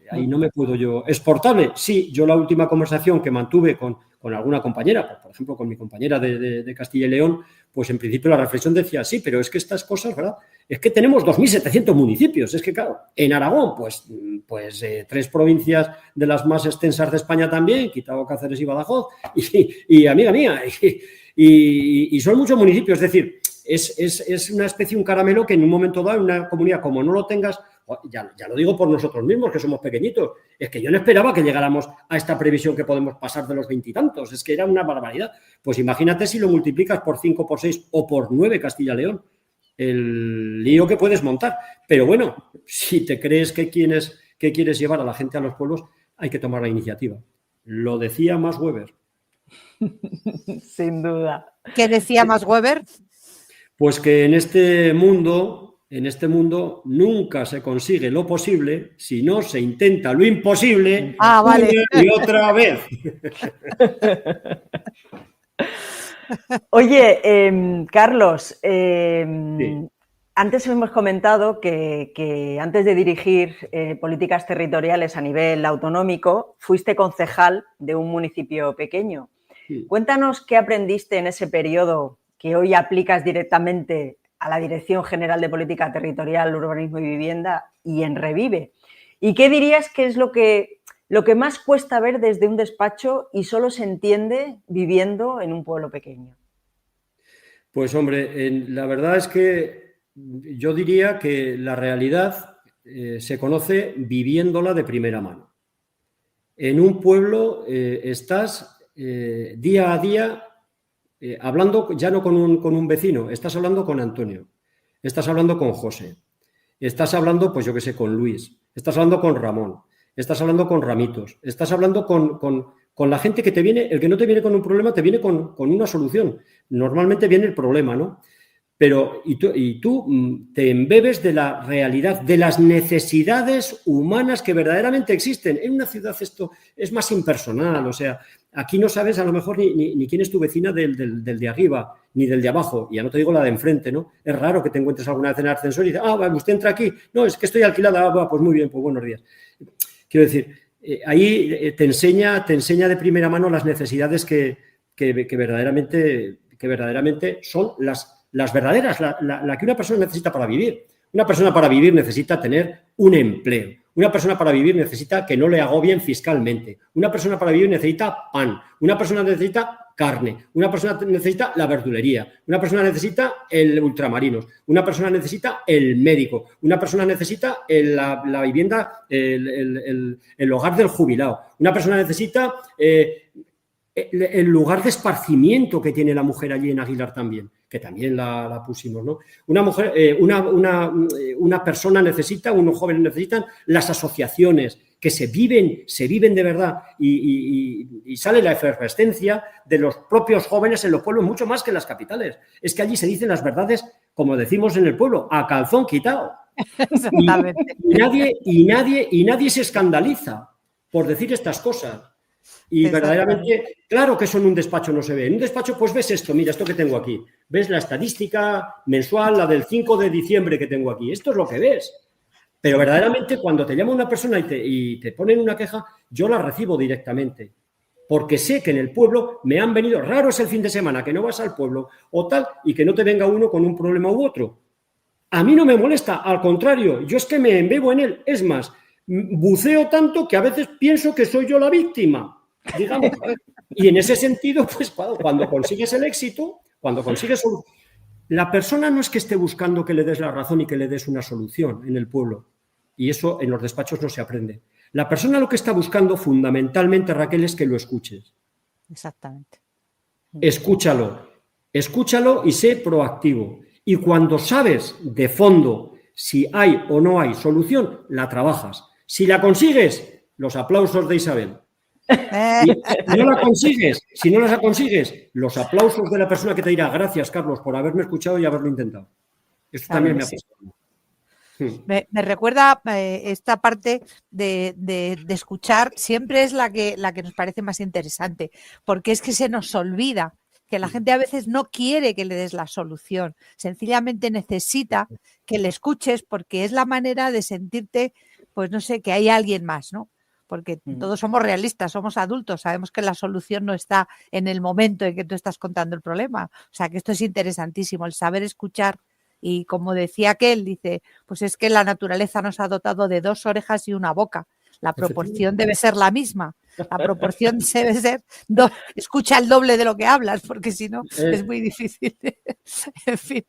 ahí no me puedo yo... ¿Exportable? Sí, yo la última conversación que mantuve con alguna compañera, por ejemplo, con mi compañera de Castilla y León, pues en principio la reflexión decía, sí, pero es que estas cosas, ¿verdad? Es que tenemos 2.700 municipios, es que claro, en Aragón, pues 3 provincias de las más extensas de España también, quitado Cáceres y Badajoz, y amiga mía, y son muchos municipios, es decir, es una especie, un caramelo que en un momento dado, en una comunidad como no lo tengas, ya lo digo por nosotros mismos, que somos pequeñitos, es que yo no esperaba que llegáramos a esta previsión que podemos pasar de los 20 y tantos, es que era una barbaridad. Pues imagínate si lo multiplicas por 5, por 6 o por 9 Castilla-León, el lío que puedes montar. Pero bueno, si te crees que quieres llevar a la gente a los pueblos, hay que tomar la iniciativa. Lo decía Max Weber. Sin duda. ¿Qué decía Max Weber? Pues que en este mundo nunca se consigue lo posible si no se intenta lo imposible vale. Una y otra vez. Oye, Carlos, Sí. Antes hemos comentado que antes de dirigir políticas territoriales a nivel autonómico, fuiste concejal de un municipio pequeño. Sí. Cuéntanos qué aprendiste en ese periodo que hoy aplicas directamente a la Dirección General de Política Territorial, Urbanismo y Vivienda y en Revive. ¿Y qué dirías que es lo que más cuesta ver desde un despacho y solo se entiende viviendo en un pueblo pequeño? Pues hombre, la verdad es que yo diría que la realidad se conoce viviéndola de primera mano. En un pueblo estás día a día hablando ya no con un vecino, estás hablando con Antonio, estás hablando con José, estás hablando, pues yo qué sé, con Luis, estás hablando con Ramón, estás hablando con Ramitos, estás hablando con la gente que te viene, el que no te viene con un problema, te viene con una solución. Normalmente viene el problema, ¿no? Pero y tú te embebes de la realidad, de las necesidades humanas que verdaderamente existen. En una ciudad esto es más impersonal, o sea, aquí no sabes a lo mejor ni quién es tu vecina del de arriba, ni del de abajo, y ya no te digo la de enfrente, ¿no? Es raro que te encuentres alguna vez en el ascensor y dices, vale, usted entra aquí, no, es que estoy alquilada, pues muy bien, pues buenos días. Quiero decir, ahí te enseña de primera mano las necesidades que verdaderamente son las verdaderas, la que una persona necesita para vivir. Una persona para vivir necesita tener un empleo. Una persona para vivir necesita que no le agobien fiscalmente. Una persona para vivir necesita pan. Una persona necesita carne. Una persona necesita la verdulería. Una persona necesita el ultramarinos. Una persona necesita el médico. Una persona necesita la vivienda, el hogar del jubilado. Una persona necesita el lugar de esparcimiento que tiene la mujer allí en Aguilar también, que también la pusimos, ¿no? Una mujer, una persona necesita, unos jóvenes necesitan las asociaciones que se viven de verdad y sale la efervescencia de los propios jóvenes en los pueblos mucho más que en las capitales. Es que allí se dicen las verdades, como decimos en el pueblo, a calzón quitado. Exactamente. Y nadie se escandaliza por decir estas cosas. Y verdaderamente, claro que eso en un despacho no se ve. En un despacho, pues ves esto, mira, esto que tengo aquí. Ves la estadística mensual, la del 5 de diciembre que tengo aquí. Esto es lo que ves. Pero verdaderamente, cuando te llama una persona y te ponen una queja, yo la recibo directamente. Porque sé que en el pueblo me han venido, raro es el fin de semana, que no vas al pueblo o tal, y que no te venga uno con un problema u otro. A mí no me molesta, al contrario, yo es que me embebo en él. Es más, buceo tanto que a veces pienso que soy yo la víctima, digamos. Y en ese sentido, pues cuando consigues el éxito, la persona no es que esté buscando que le des la razón y que le des una solución en el pueblo. Y eso en los despachos no se aprende. La persona lo que está buscando fundamentalmente, Raquel, es que lo escuches. Exactamente. Escúchalo y sé proactivo. Y cuando sabes de fondo si hay o no hay solución, la trabajas. Si la consigues, los aplausos de Isabel. Si no la consigues, los aplausos de la persona que te dirá gracias, Carlos, por haberme escuchado y haberlo intentado. Esto también me ha pasado. Me recuerda esta parte de escuchar, siempre es la que nos parece más interesante, porque es que se nos olvida que la gente a veces no quiere que le des la solución, sencillamente necesita que le escuches porque es la manera de sentirte, pues no sé, que hay alguien más, ¿no? Porque todos somos realistas, somos adultos, sabemos que la solución no está en el momento en que tú estás contando el problema. O sea, que esto es interesantísimo, el saber escuchar. Y como decía aquel, dice, pues es que la naturaleza nos ha dotado de 2 orejas y una boca. La proporción debe ser la misma. La proporción debe ser, escucha el doble de lo que hablas, porque si no es muy difícil. En fin.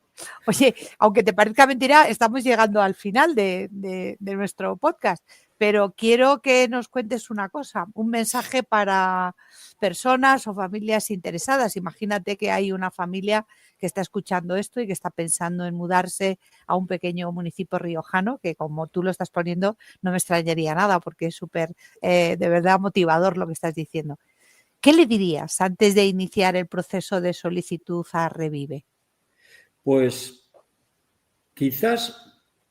Oye, aunque te parezca mentira, estamos llegando al final de nuestro podcast, pero quiero que nos cuentes una cosa, un mensaje para personas o familias interesadas. Imagínate que hay una familia que está escuchando esto y que está pensando en mudarse a un pequeño municipio riojano, que como tú lo estás poniendo, no me extrañaría nada porque es súper, de verdad, motivador lo que estás diciendo. ¿Qué le dirías antes de iniciar el proceso de solicitud a Revive? Pues quizás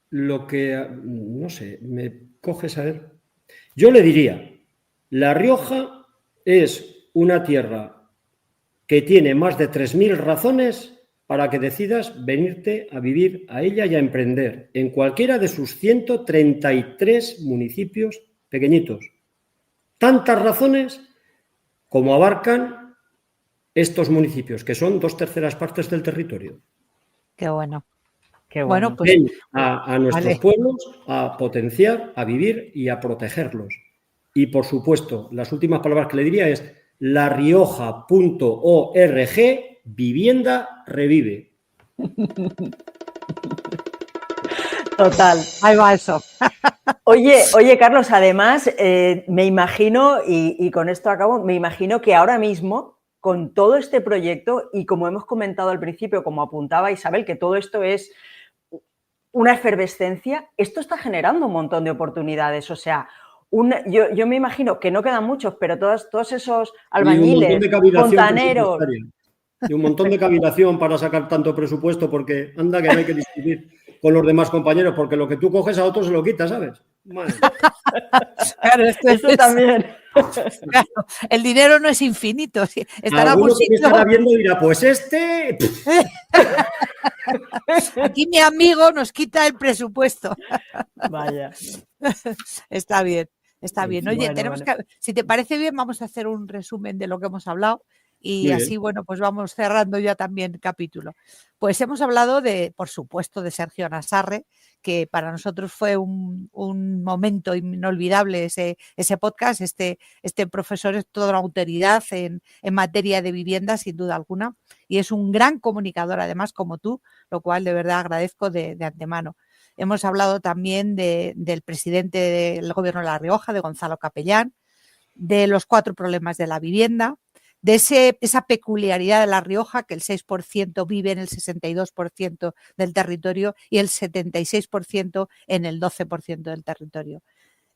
lo que, no sé, me coges a ver. Yo le diría, La Rioja es una tierra que tiene más de 3.000 razones para que decidas venirte a vivir a ella y a emprender en cualquiera de sus 133 municipios pequeñitos. Tantas razones como abarcan estos municipios, que son 2/3 partes del territorio. Qué bueno. Qué bueno. Pues ven a nuestros pueblos a potenciar, a vivir y a protegerlos. Y, por supuesto, las últimas palabras que le diría es larioja.org, vivienda revive. Total. Ahí va eso. Oye, Carlos, además, me imagino, y con esto acabo, me imagino que ahora mismo, con todo este proyecto, y como hemos comentado al principio, como apuntaba Isabel, que todo esto es una efervescencia, esto está generando un montón de oportunidades. O sea, yo me imagino que no quedan muchos, pero todos esos albañiles, fontaneros. Y un montón de cavilación para sacar tanto presupuesto, porque anda que no hay que discutir con los demás compañeros, porque lo que tú coges a otros se lo quitas, ¿sabes? Bueno. Claro, esto también. Claro, el dinero no es infinito. Alguno que me estará viendo dirá, pues este... Aquí mi amigo nos quita el presupuesto. Vaya. Está bien. Está bien. Oye, bueno. Si te parece bien, vamos a hacer un resumen de lo que hemos hablado y así, bueno, pues vamos cerrando ya también el capítulo. Pues hemos hablado por supuesto, de Sergio Nassarre, que para nosotros fue un momento inolvidable ese podcast. Este profesor es toda una autoridad en materia de vivienda, sin duda alguna, y es un gran comunicador, además, como tú, lo cual de verdad agradezco de antemano. Hemos hablado también del presidente del Gobierno de La Rioja, de Gonzalo Capellán, de los 4 problemas de la vivienda, de esa peculiaridad de La Rioja, que el 6% vive en el 62% del territorio y el 76% en el 12% del territorio.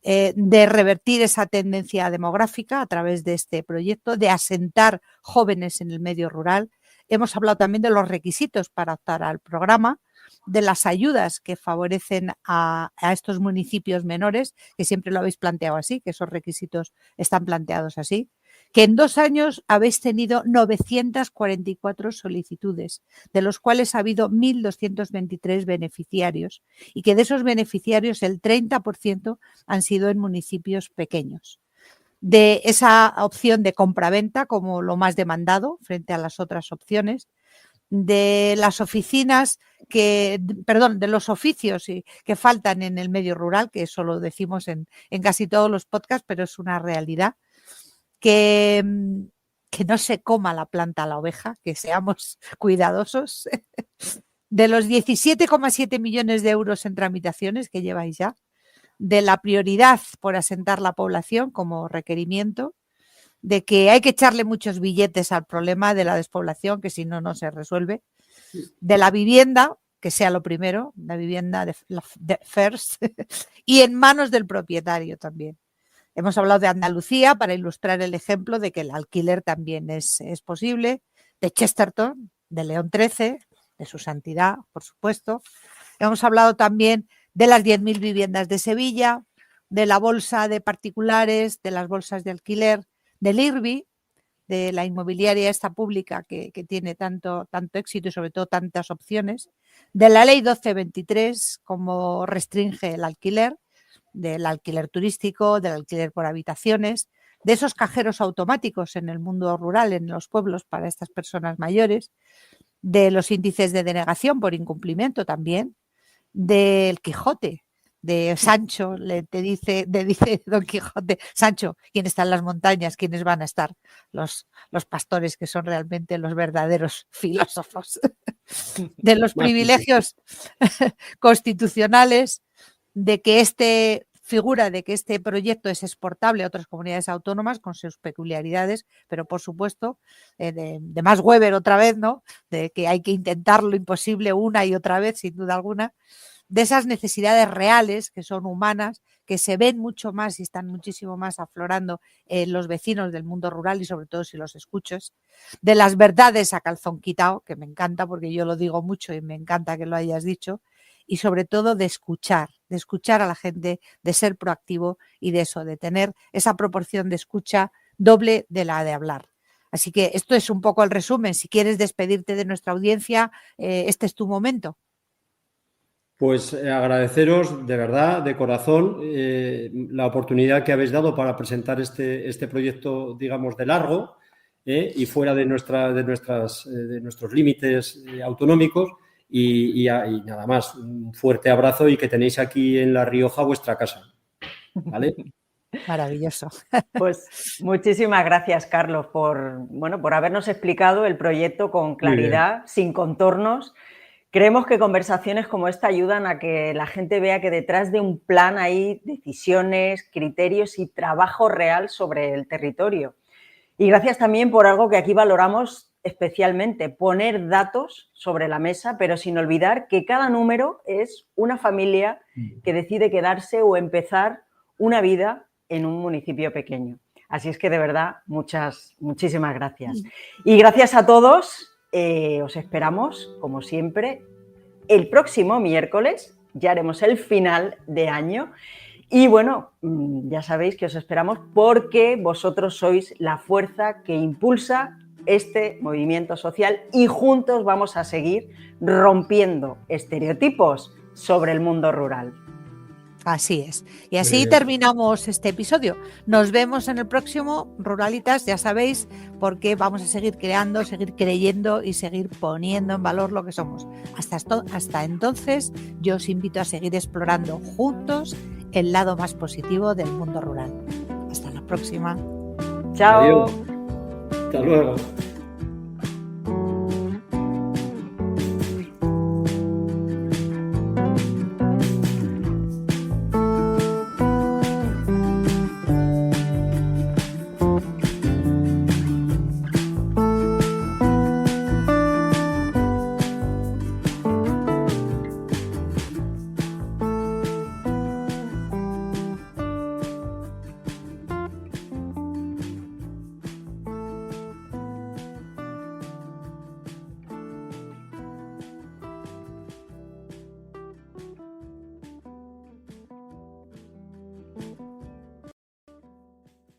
De revertir esa tendencia demográfica a través de este proyecto, de asentar jóvenes en el medio rural. Hemos hablado también de los requisitos para optar al programa, de las ayudas que favorecen a estos municipios menores, que siempre lo habéis planteado así, que esos requisitos están planteados así, que en 2 años habéis tenido 944 solicitudes, de los cuales ha habido 1.223 beneficiarios y que de esos beneficiarios el 30% han sido en municipios pequeños. De esa opción de compraventa como lo más demandado frente a las otras opciones, de las oficinas de los oficios que faltan en el medio rural, que eso lo decimos en casi todos los podcasts, pero es una realidad, que no se coma la planta a la oveja, que seamos cuidadosos. De los 17,7 millones de euros en tramitaciones que lleváis ya, de la prioridad por asentar la población como requerimiento, de que hay que echarle muchos billetes al problema de la despoblación, que si no, no se resuelve, de la vivienda, que sea lo primero, la vivienda de first, y en manos del propietario también. Hemos hablado de Andalucía para ilustrar el ejemplo de que el alquiler también es posible, de Chesterton, de León XIII, de su santidad, por supuesto. Hemos hablado también de las 10.000 viviendas de Sevilla, de la bolsa de particulares, de las bolsas de alquiler, del IRBI, de la inmobiliaria esta pública que tiene tanto éxito y sobre todo tantas opciones, de la ley 1223, como restringe el alquiler, del alquiler turístico, del alquiler por habitaciones, de esos cajeros automáticos en el mundo rural, en los pueblos para estas personas mayores, de los índices de denegación por incumplimiento también, del Quijote, de Sancho, le dice Don Quijote, Sancho, ¿quién está en las montañas? ¿Quiénes van a estar? Los pastores, que son realmente los verdaderos filósofos. De los privilegios constitucionales, de que este proyecto es exportable a otras comunidades autónomas con sus peculiaridades, pero por supuesto, de Max Weber otra vez, ¿no? De que hay que intentar lo imposible una y otra vez, sin duda alguna, de esas necesidades reales que son humanas, que se ven mucho más y están muchísimo más aflorando en los vecinos del mundo rural y sobre todo si los escuchas, de las verdades a calzón quitado, que me encanta porque yo lo digo mucho y me encanta que lo hayas dicho, y sobre todo de escuchar a la gente, de ser proactivo y de eso, de tener esa proporción de escucha doble de la de hablar. Así que esto es un poco el resumen. Si quieres despedirte de nuestra audiencia, este es tu momento. Pues agradeceros de verdad, de corazón, la oportunidad que habéis dado para presentar este proyecto, digamos, de largo y fuera de nuestros límites autonómicos. Y nada más, un fuerte abrazo y que tenéis aquí en La Rioja vuestra casa. ¿Vale? Maravilloso. Pues muchísimas gracias, Carlos, por habernos explicado el proyecto con claridad, sin contornos. Creemos que conversaciones como esta ayudan a que la gente vea que detrás de un plan hay decisiones, criterios y trabajo real sobre el territorio. Y gracias también por algo que aquí valoramos especialmente, poner datos sobre la mesa, pero sin olvidar que cada número es una familia que decide quedarse o empezar una vida en un municipio pequeño. Así es que, de verdad, muchísimas gracias. Y gracias a todos, os esperamos, como siempre, el próximo miércoles. Ya haremos el final de año. Y bueno, ya sabéis que os esperamos porque vosotros sois la fuerza que impulsa este movimiento social y juntos vamos a seguir rompiendo estereotipos sobre el mundo rural. Así es. Y así terminamos este episodio. Nos vemos en el próximo, Ruralitas, ya sabéis, porque vamos a seguir creando, seguir creyendo y seguir poniendo en valor lo que somos. Hasta entonces, yo os invito a seguir explorando juntos el lado más positivo del mundo rural. Hasta la próxima. Chao. Adiós. Hasta luego.